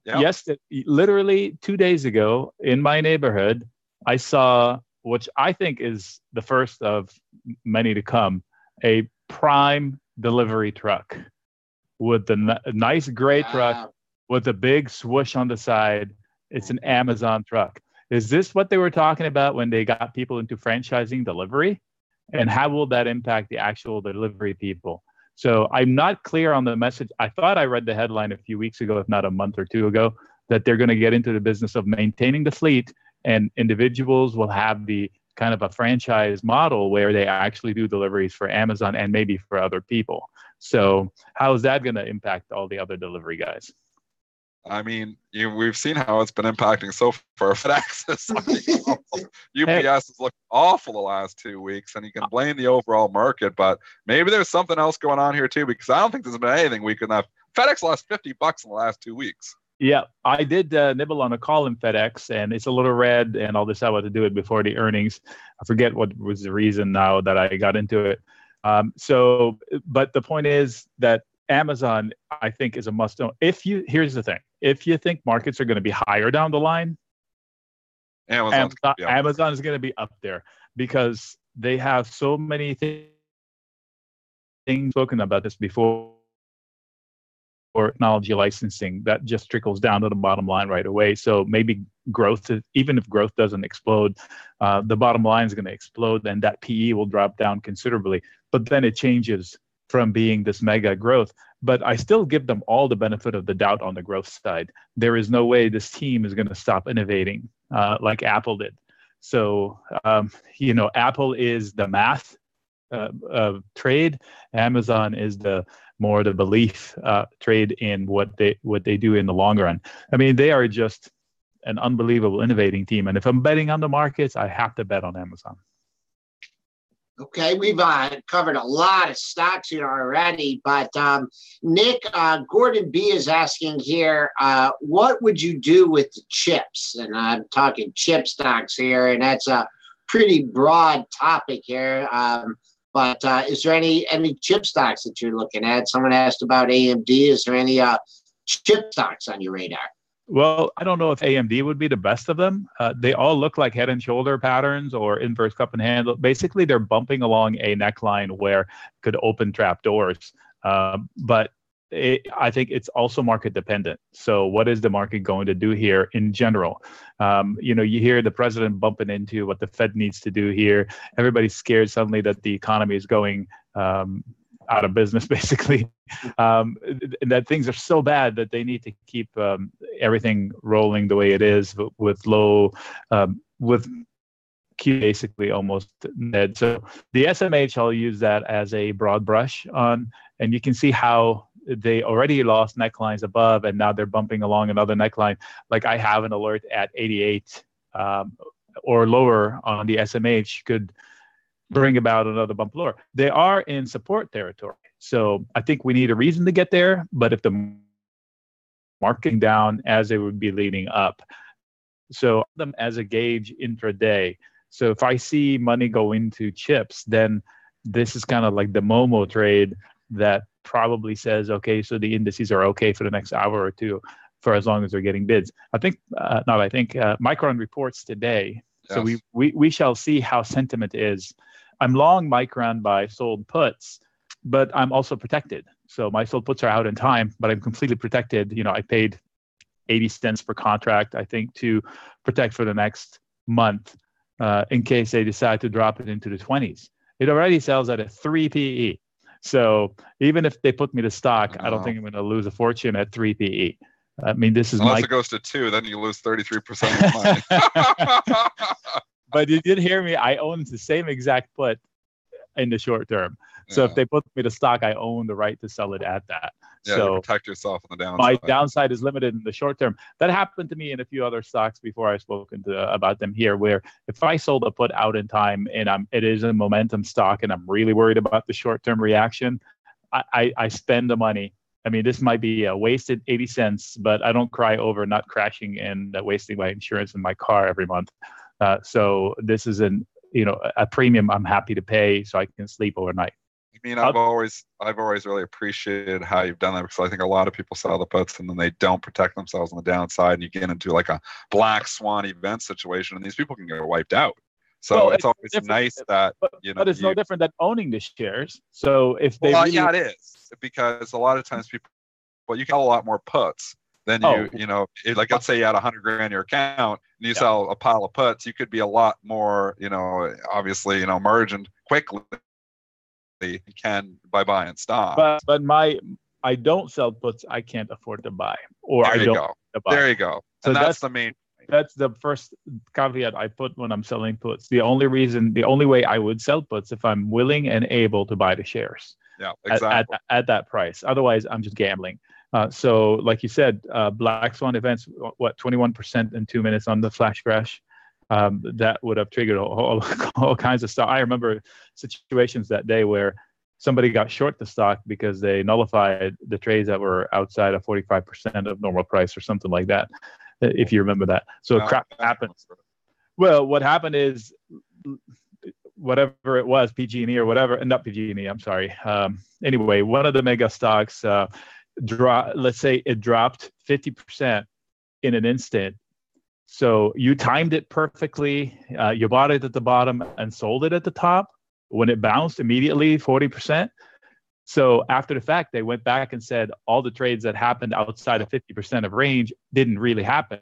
Yep. Yes, literally 2 days ago in my neighborhood, I saw, which I think is the first of many to come, a prime delivery truck with the nice gray truck with a big swoosh on the side. It's an Amazon truck. Is this what they were talking about when they got people into franchising delivery? And how will that impact the actual delivery people? So I'm not clear on the message. I thought I read the headline a few weeks ago, if not a month or two ago, that they're going to get into the business of maintaining the fleet, and individuals will have the kind of a franchise model where they actually do deliveries for Amazon and maybe for other people. So how is that going to impact all the other delivery guys? I mean, we've seen how it's been impacting so far. FedEx is UPS has looked awful the last 2 weeks, and you can blame the overall market, but maybe there's something else going on here too, because I don't think there's been anything weak enough. FedEx lost $50 in the last 2 weeks. Yeah, I did nibble on a call in FedEx, and it's a little red, and I'll decide what to do it before the earnings. I forget what was the reason now that I got into it. But the point is that Amazon, I think, is a must-own. Here's the thing: if you think markets are going to be higher down the line, Amazon is going to be up there because they have so many things. Spoken about this before, or technology licensing that just trickles down to the bottom line right away. So maybe growth, even if growth doesn't explode, the bottom line is going to explode, and that PE will drop down considerably. But then it changes from being this mega growth. But I still give them all the benefit of the doubt on the growth side. There is no way this team is going to stop innovating like Apple did. So, Apple is the math trade. Amazon is the belief trade in what they do in the long run. I mean, they are just an unbelievable innovating team. And if I'm betting on the markets, I have to bet on Amazon. Okay, we've covered a lot of stocks here already, but Nick, Gordon B is asking here, what would you do with the chips? And I'm talking chip stocks here, and that's a pretty broad topic here. But is there any chip stocks that you're looking at? Someone asked about AMD. Is there any chip stocks on your radar? Well, I don't know if AMD would be the best of them. They all look like head and shoulder patterns or inverse cup and handle. Basically, they're bumping along a neckline where it could open trap doors. But I think it's also market dependent. So what is the market going to do here in general? You hear the president bumping into what the Fed needs to do here. Everybody's scared suddenly that the economy is going out of business, basically, and that things are so bad that they need to keep everything rolling the way it is with low, with Q basically almost dead. So the SMH, I'll use that as a broad brush on, and you can see how they already lost necklines above, and now they're bumping along another neckline. Like I have an alert at 88 or lower on the SMH could bring about another bump lower. They are in support territory. So I think we need a reason to get there, but if the marking down as it would be leading up. So them as a gauge intraday. So if I see money go into chips, then this is kind of like the Momo trade that probably says, okay, so the indices are okay for the next hour or two for as long as they're getting bids. Micron reports today. Yes. So we shall see how sentiment is. I'm long Micron by sold puts, but I'm also protected. So my sold puts are out in time, but I'm completely protected. I paid 80 cents per contract, I think, to protect for the next month in case they decide to drop it into the 20s. It already sells at a 3 PE. So even if they put me to stock, I don't think I'm going to lose a fortune at 3 PE. I mean, this is unless it goes to 2, then you lose 33% of money. But you did hear me. I own the same exact put in the short term. So if they put me to stock, I own the right to sell it at that. Yeah, so you protect yourself on the downside. My downside is limited in the short term. That happened to me in a few other stocks before I've spoken about them here, where if I sold a put out in time and it is a momentum stock and I'm really worried about the short-term reaction, I spend the money. I mean, this might be a wasted 80 cents, but I don't cry over not crashing and wasting my insurance in my car every month. So this is a premium I'm happy to pay so I can sleep overnight. I mean, I've always really appreciated how you've done that, because I think a lot of people sell the puts and then they don't protect themselves on the downside, and you get into like a black swan event situation, and these people can get wiped out. So it's always nice that but it's no different than owning the shares. So if they yeah, it is, because a lot of times people, you can sell a lot more puts than like let's say you had $100,000 in your account and you sell a pile of puts, you could be a lot more, obviously, margined quickly. You can by buying stock. But I don't sell puts I can't afford to buy, or I don't buy. There you go. So and that's the main. That's the first caveat I put when I'm selling puts. The only way I would sell puts if I'm willing and able to buy the shares. Yeah, exactly. At that price. Otherwise, I'm just gambling. So, like you said, black swan events, 21% in 2 minutes on the flash crash. That would have triggered all kinds of stuff. I remember situations that day where somebody got short the stock because they nullified the trades that were outside of 45% of normal price or something like that, if you remember that. So crap happens. Well, what happened is whatever it was, PG&E or whatever, not PG&E, I'm sorry. Anyway, one of the mega stocks, let's say it dropped 50% in an instant. So you timed it perfectly. You bought it at the bottom and sold it at the top. When it bounced immediately, 40%. So after the fact, they went back and said all the trades that happened outside of 50% of range didn't really happen.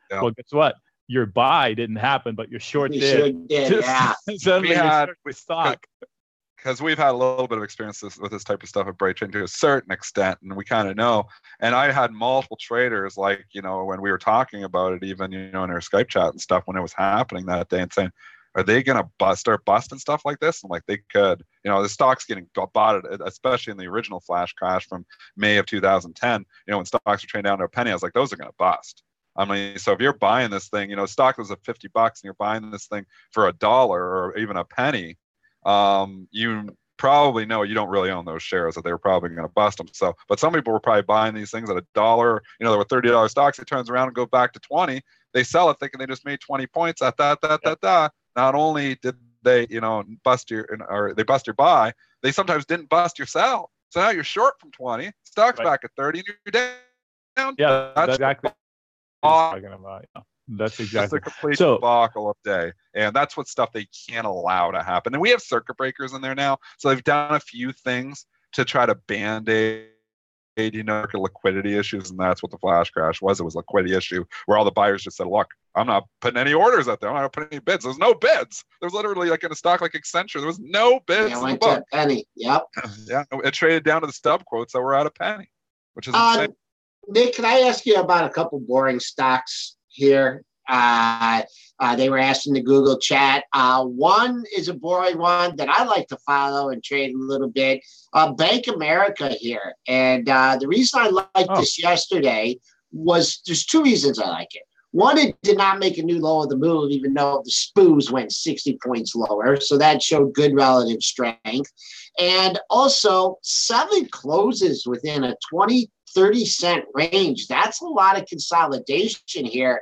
Yeah. Well, guess what? Your buy didn't happen, but your short did. Sure did, yeah. Suddenly we had stock. Because we've had a little bit of experience with this type of stuff at Bright Chain to a certain extent, and we kind of know. And I had multiple traders, like, when we were talking about it, even, in our Skype chat and stuff when it was happening that day, and saying, are they going to start busting stuff like this? I'm like, they could. The stock's getting bought, especially in the original flash crash from May of 2010, when stocks were trading down to a penny. I was like, those are going to bust. I mean, so if you're buying this thing, stock was at $50 and you're buying this thing for $1 or even a penny, you probably know you don't really own those shares, that they were probably going to bust them. So, but some people were probably buying these things at $1, they were $30 stocks. It turns around and go back to 20. They sell it thinking they just made 20 points at that. Not only did they, bust your buy, they sometimes didn't bust your sell. So now you're short from 20, stock's back at 30, and you're down. Yeah, that's exactly what I'm talking about. Yeah. That's exactly. It's a complete debacle of day. And that's what stuff they can't allow to happen. And we have circuit breakers in there now. So they've done a few things to try to band-aid, liquidity issues. And that's what the flash crash was. It was a liquidity issue where all the buyers just said, look, I'm not putting any orders out there. I'm not putting any bids. There's no bids. There's literally, like in a stock like Accenture, there was no bids. It went to a penny. Yep. Yeah. It traded down to the stub quotes that were at a penny, which is insane. Nick, can I ask you about a couple boring stocks here? They were asked in the Google chat. One is a boring one that I like to follow and trade a little bit. Bank America here. And the reason I liked this yesterday was there's two reasons I like it. One, it did not make a new low of the move, even though the SPOOs went 60 points lower. So that showed good relative strength. And also 7 closes within a 20-30 cent range. That's a lot of consolidation here.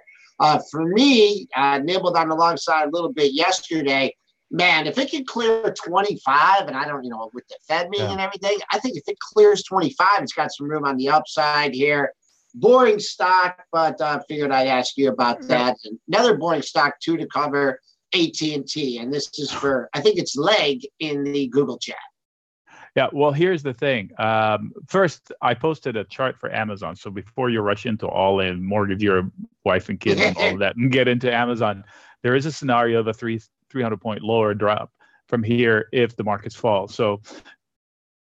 For me, nibbled on the long side a little bit yesterday. Man, if it can clear 25, and I don't, with the Fed meeting and everything, I think if it clears 25, it's got some room on the upside here. Boring stock, but figured I'd ask you about that. Another boring stock, too, to cover, AT&T. And this is for, I think it's Leg in the Google chat. Yeah, well, here's the thing. First, I posted a chart for Amazon. So before you rush into all in, mortgage your wife and kids and all of that, and get into Amazon, there is a scenario of a 300-point lower drop from here if the markets fall. So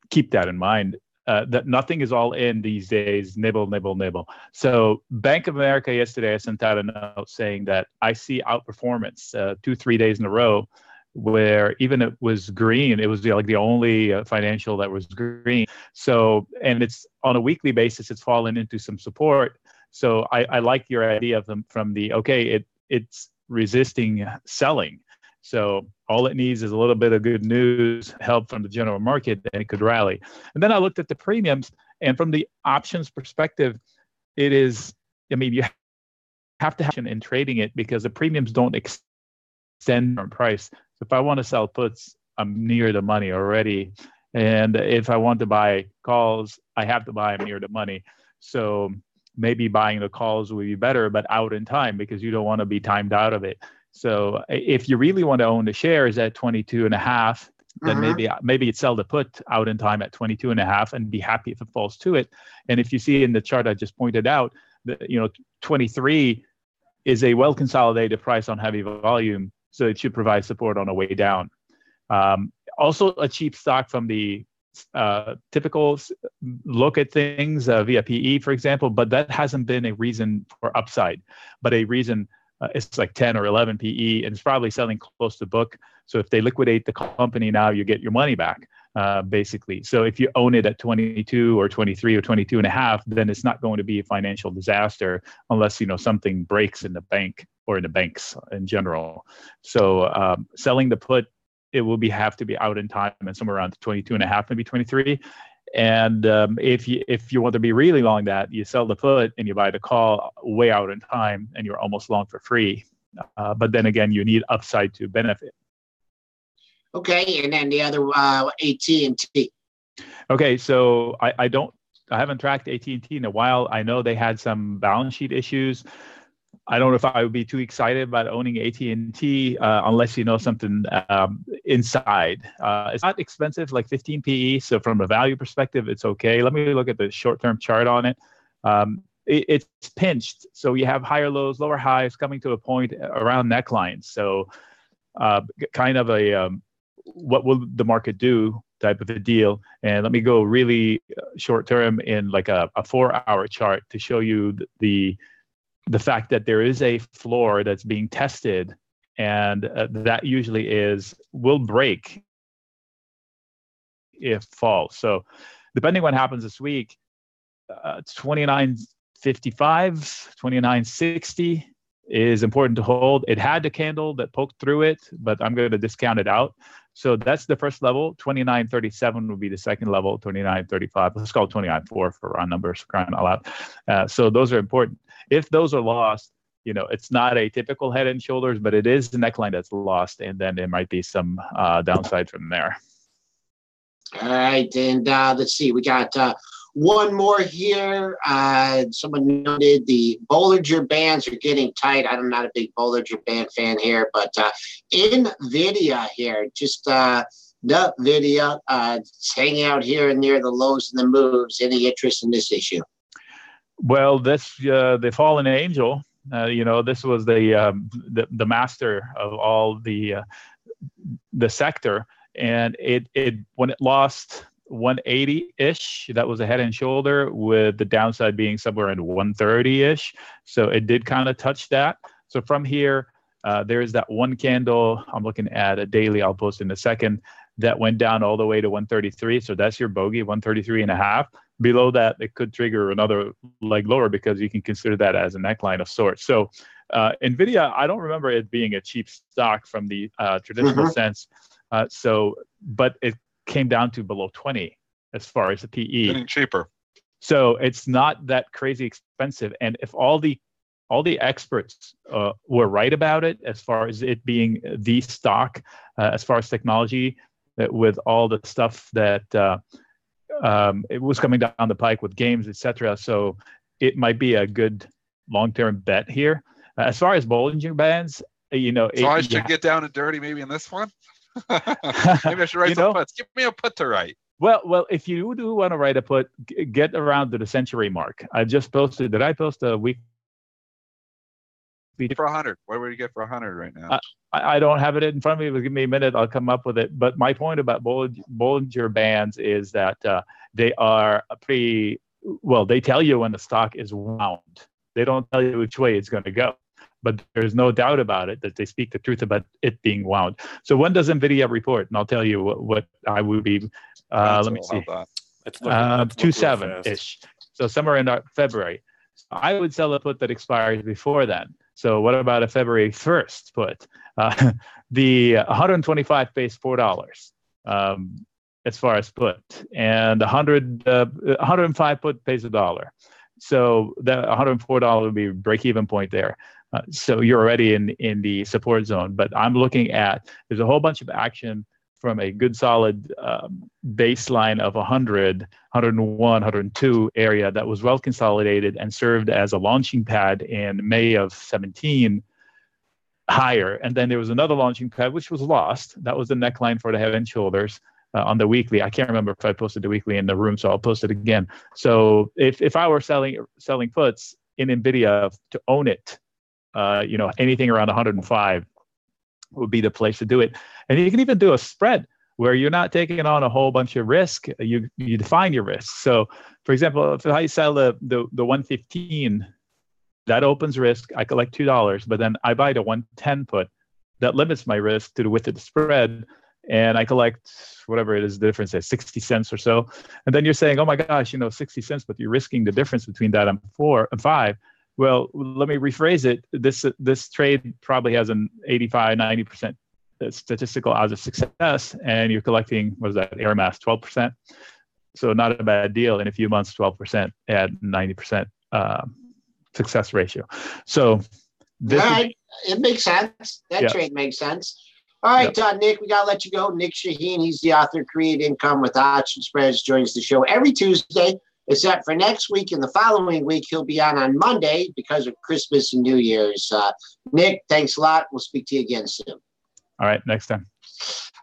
keep that in mind. That nothing is all in these days. Nibble. So Bank of America yesterday, I sent out a note saying that I see outperformance 2-3 days in a row. where even it was green, it was like the only financial that was green. So, and it's on a weekly basis, it's fallen into some support. So I like your idea of them from the, okay, it's resisting selling. So all it needs is a little bit of good news, help from the general market, and it could rally. And then I looked at the premiums, and from the options perspective, it is, I mean, you have to have in trading it because the premiums don't extend from price. So if I want to sell puts, I'm near the money already. And if I want to buy calls, I have to buy them near the money. So maybe buying the calls would be better, but out in time because you don't want to be timed out of it. So if you really want to own the shares at 22.5, then maybe you'd sell the put out in time at 22.5 and be happy if it falls to it. And if you see in the chart I just pointed out, 23 is a well-consolidated price on heavy volume, so it should provide support on a way down. Also, a cheap stock from the typical look at things via PE, for example, but that hasn't been a reason for upside, but a reason it's like 10 or 11 PE, and it's probably selling close to book. So if they liquidate the company now, you get your money back, basically. So if you own it at 22 or 23 or 22.5, then it's not going to be a financial disaster unless, something breaks in the bank or in the banks in general. So selling the put, it will have to be out in time and somewhere around 22.5, maybe 23. And if you want to be really long that, you sell the put and you buy the call way out in time and you're almost long for free. But then again, you need upside to benefit. Okay, and then the other AT&T. Okay, so I haven't tracked AT&T in a while. I know they had some balance sheet issues. I don't know if I would be too excited about owning AT&T unless you know something inside. It's not expensive, like 15 PE. So from a value perspective, it's okay. Let me look at the short-term chart on it. It's pinched. So you have higher lows, lower highs coming to a point around necklines. So kind of a what will the market do type of a deal. And let me go really short-term in like a 4-hour chart to show you the fact that there is a floor that's being tested, and that usually will break if falls. So depending on what happens this week, it's 29.55, 29.60 is important to hold. It had the candle that poked through it, but I'm going to discount it out. So that's the first level. 29.37 would be the second level. 29.35. Let's call it 29.4 for round numbers, crying out loud. So those are important. If those are lost, it's not a typical head and shoulders, but it is the neckline that's lost, and then there might be some downside from there. All right, and let's see. We got one more here. Someone noted the Bollinger Bands are getting tight. I'm not a big Bollinger Band fan here, but NVIDIA here, just NVIDIA, it's hanging out here near the lows and the moves. Any interest in this issue? Well, this the fallen angel. This was the master of all the sector, and it when it lost 180-ish, that was a head and shoulder, with the downside being somewhere in 130-ish. So it did kind of touch that. So from here, there's that one candle. I'm looking at a daily. I'll post in a second. That went down all the way to 133. So that's your bogey, 133.5. Below that, it could trigger another leg lower because you can consider that as a neckline of sorts. So NVIDIA, I don't remember it being a cheap stock from the traditional sense. But it came down to below 20 as far as the PE. Getting cheaper. So it's not that crazy expensive. And if all the experts were right about it, as far as it being the stock, as far as technology, with all the stuff that it was coming down the pike with games, etc. So it might be a good long-term bet here. As far as Bollinger Bands, So I should get down and dirty maybe in this one. Maybe I should write some puts. Give me a put to write. Well, if you do want to write a put, get around to the century mark. I just posted. Did I post a week? For 100. What would you get for 100 right now? I don't have it in front of me. Give me a minute. I'll come up with it. But my point about Bollinger Bands is that they are pretty well. They tell you when the stock is wound. They don't tell you which way it's going to go. but there's no doubt about it that they speak the truth about it being wound. So when does NVIDIA report? And I'll tell you what I would be, let me see, 2.7-ish. So somewhere in February. I would sell a put that expires before then. So what about a February 1st put? The 125 pays $4 as far as put, and 105 put pays $1. So that $104 would be break-even point there. So you're already in the support zone. But I'm looking at, there's a whole bunch of action from a good solid baseline of 100, 101, 102 area that was well consolidated and served as a launching pad in May of 17 higher. And then there was another launching pad, which was lost. That was the neckline for the head and shoulders on the weekly. I can't remember if I posted the weekly in the room, so I'll post it again. So if I were selling puts in NVIDIA to own it, anything around 105 would be the place to do it. And you can even do a spread where you're not taking on a whole bunch of risk. You define your risk. So, for example, if I sell the 115, that opens risk. I collect $2, but then I buy the 110 put. That limits my risk to the width of the spread, and I collect whatever it is, the difference is 60 cents or so. And then you're saying, oh my gosh, 60 cents, but you're risking the difference between that and 4 and 5. Well, let me rephrase it. This trade probably has an 85, 90% statistical odds of success, and you're collecting, what is that, air mass, 12%? So not a bad deal. In a few months, 12% at 90% success ratio. So this it makes sense. That trade makes sense. All right, Nick, we got to let you go. Nick Chahine, he's the author of Create Income with Option Spreads, joins the show every Tuesday, except for next week and the following week. He'll be on Monday because of Christmas and New Year's. Nick, thanks a lot. We'll speak to you again soon. All right, next time.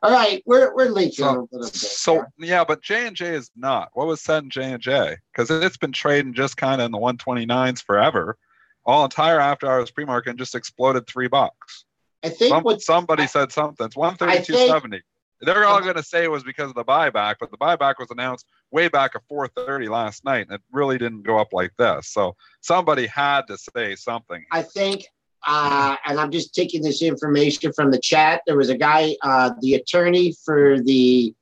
All right, we're leaking a little bit. So yeah, but J&J is not. What was said in J&J? Because it's been trading just kind of in the 129s forever. All entire after hours pre-market and just exploded $3. I think somebody said something. It's 132.70. They're all going to say it was because of the buyback, but the buyback was announced way back at 4:30 last night, and it really didn't go up like this. So somebody had to say something. I think, and I'm just taking this information from the chat. There was a guy, the attorney for the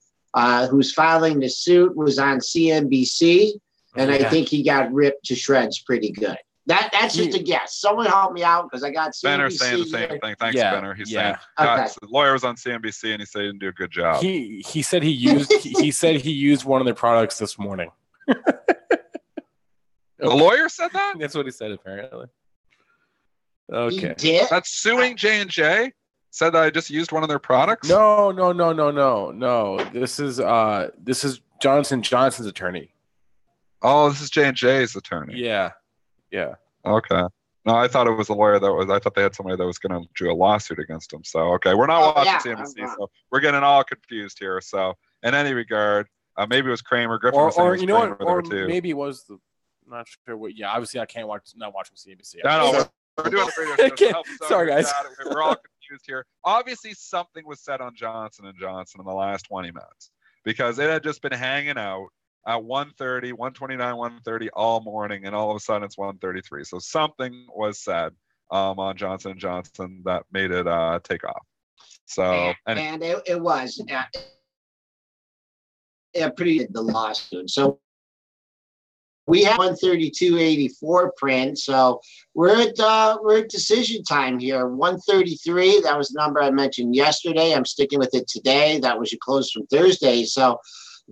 who's filing the suit was on CNBC, and I think he got ripped to shreds pretty good. That's just a guess. Someone help me out because I got CNBC. Benner's saying the same thing. Thanks, Benner. He's saying the lawyer was on CNBC and he said he didn't do a good job. He said he used one of their products this morning. The lawyer said that? That's what he said apparently. Okay. He did? That's suing J&J? Said that I just used one of their products? No. This is Johnson & Johnson's attorney. Oh, this is J&J's attorney. Yeah. Okay. No, I thought it was a lawyer I thought they had somebody that was going to do a lawsuit against him. So, okay. We're not watching CNBC, so we're getting all confused here. So, in any regard, maybe it was Kramer. Griffin was or you know what? Or maybe it was I'm not sure what. Yeah, obviously I can't not watching CNBC. No, we're doing a radio show. Sorry, guys. We're all confused here. Obviously, something was said on Johnson & Johnson in the last 20 minutes because it had just been hanging out at 130, 129, 130 all morning, and all of a sudden it's 133. So something was said on Johnson & Johnson that made it take off. So and it was pretty the lawsuit. So we have 132.84 print. So we're at decision time here. 133. That was the number I mentioned yesterday. I'm sticking with it today. That was your close from Thursday. So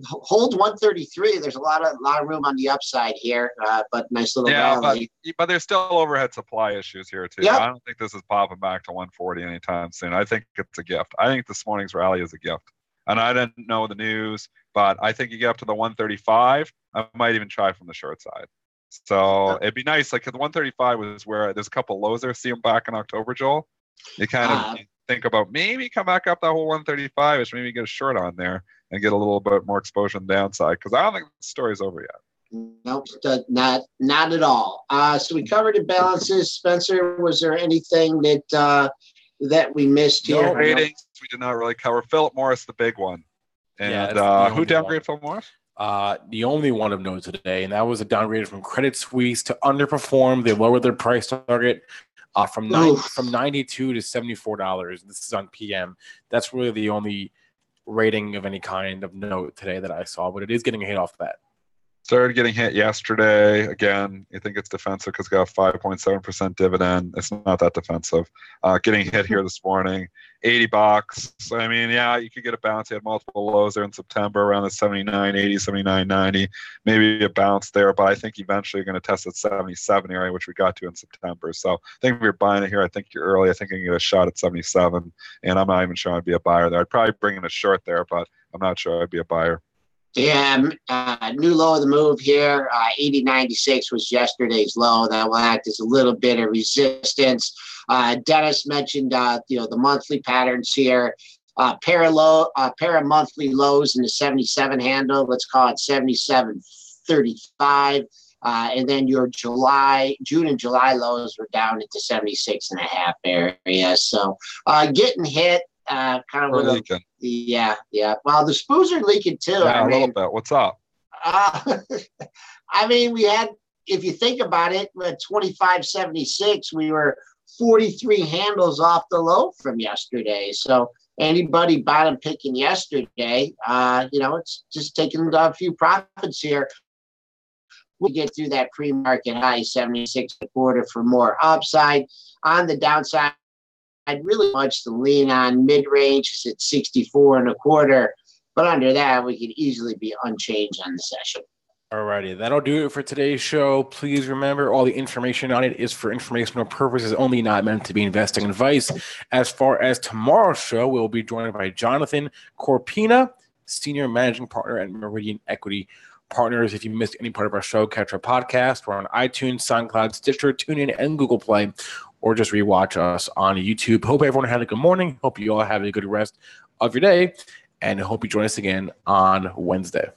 hold 133. There's a lot of room on the upside here, but nice little rally. But there's still overhead supply issues here too. Yep. I don't think this is popping back to 140 anytime soon. I think it's a gift. I think this morning's rally is a gift. And I didn't know the news, but I think you get up to the 135. I might even try from the short side. So it'd be nice. Like the 135 was where there's a couple lows there. See them back in October, Joel. You kind of think about maybe come back up that whole 135ish, maybe get a short on there and get a little bit more exposure on the downside because I don't think the story's over yet. Nope, not at all. So we covered the balances. Spencer, was there anything that we missed here? No ratings. We did not really cover. Philip Morris, the big one. And who downgraded Philip Morris? The only one of note today, and that was a downgrade from Credit Suisse to underperform. They lowered their price target from 92 to $74. This is on PM. That's really the only rating of any kind of note today that I saw, but it is getting a hit off that. Started getting hit yesterday. Again, you think it's defensive because it's got a 5.7% dividend. It's not that defensive. Getting hit here this morning, $80. So, I mean, yeah, you could get a bounce. You had multiple lows there in September around the 79.80, 79.90. Maybe a bounce there, but I think eventually you're going to test at 77 area, which we got to in September. So I think if you're buying it here, I think you're early. I think you can get a shot at 77, and I'm not even sure I'd be a buyer there. I'd probably bring in a short there, but I'm not sure I'd be a buyer. Yeah, new low of the move here. 80.96 was yesterday's low. That will act as a little bit of resistance. Dennis mentioned, the monthly patterns here. Pair of monthly lows in the 77 handle. Let's call it 77.35. And then your June and July lows were down into 76.5 area. So getting hit. Kind of with leaking. Yeah. Well, the spoos are leaking too. Yeah, a little bit. What's up? I mean, we had, if you think about it, at 25.76, we were 43 handles off the low from yesterday. So anybody bottom picking yesterday, it's just taking a few profits here. We'll get through that pre-market high 76.25 for more upside. On the downside, I'd really much to lean on. Mid-range is at 64.25, but under that, we could easily be unchanged on the session. Alrighty, that'll do it for today's show. Please remember, all the information on it is for informational purposes only, not meant to be investing advice. As far as tomorrow's show, we'll be joined by Jonathan Corpina, Senior Managing Partner at Meridian Equity Partners. If you missed any part of our show, catch our podcast. We're on iTunes, SoundCloud, Stitcher, TuneIn, and Google Play, or just rewatch us on YouTube. Hope everyone had a good morning. Hope you all have a good rest of your day, and hope you join us again on Wednesday.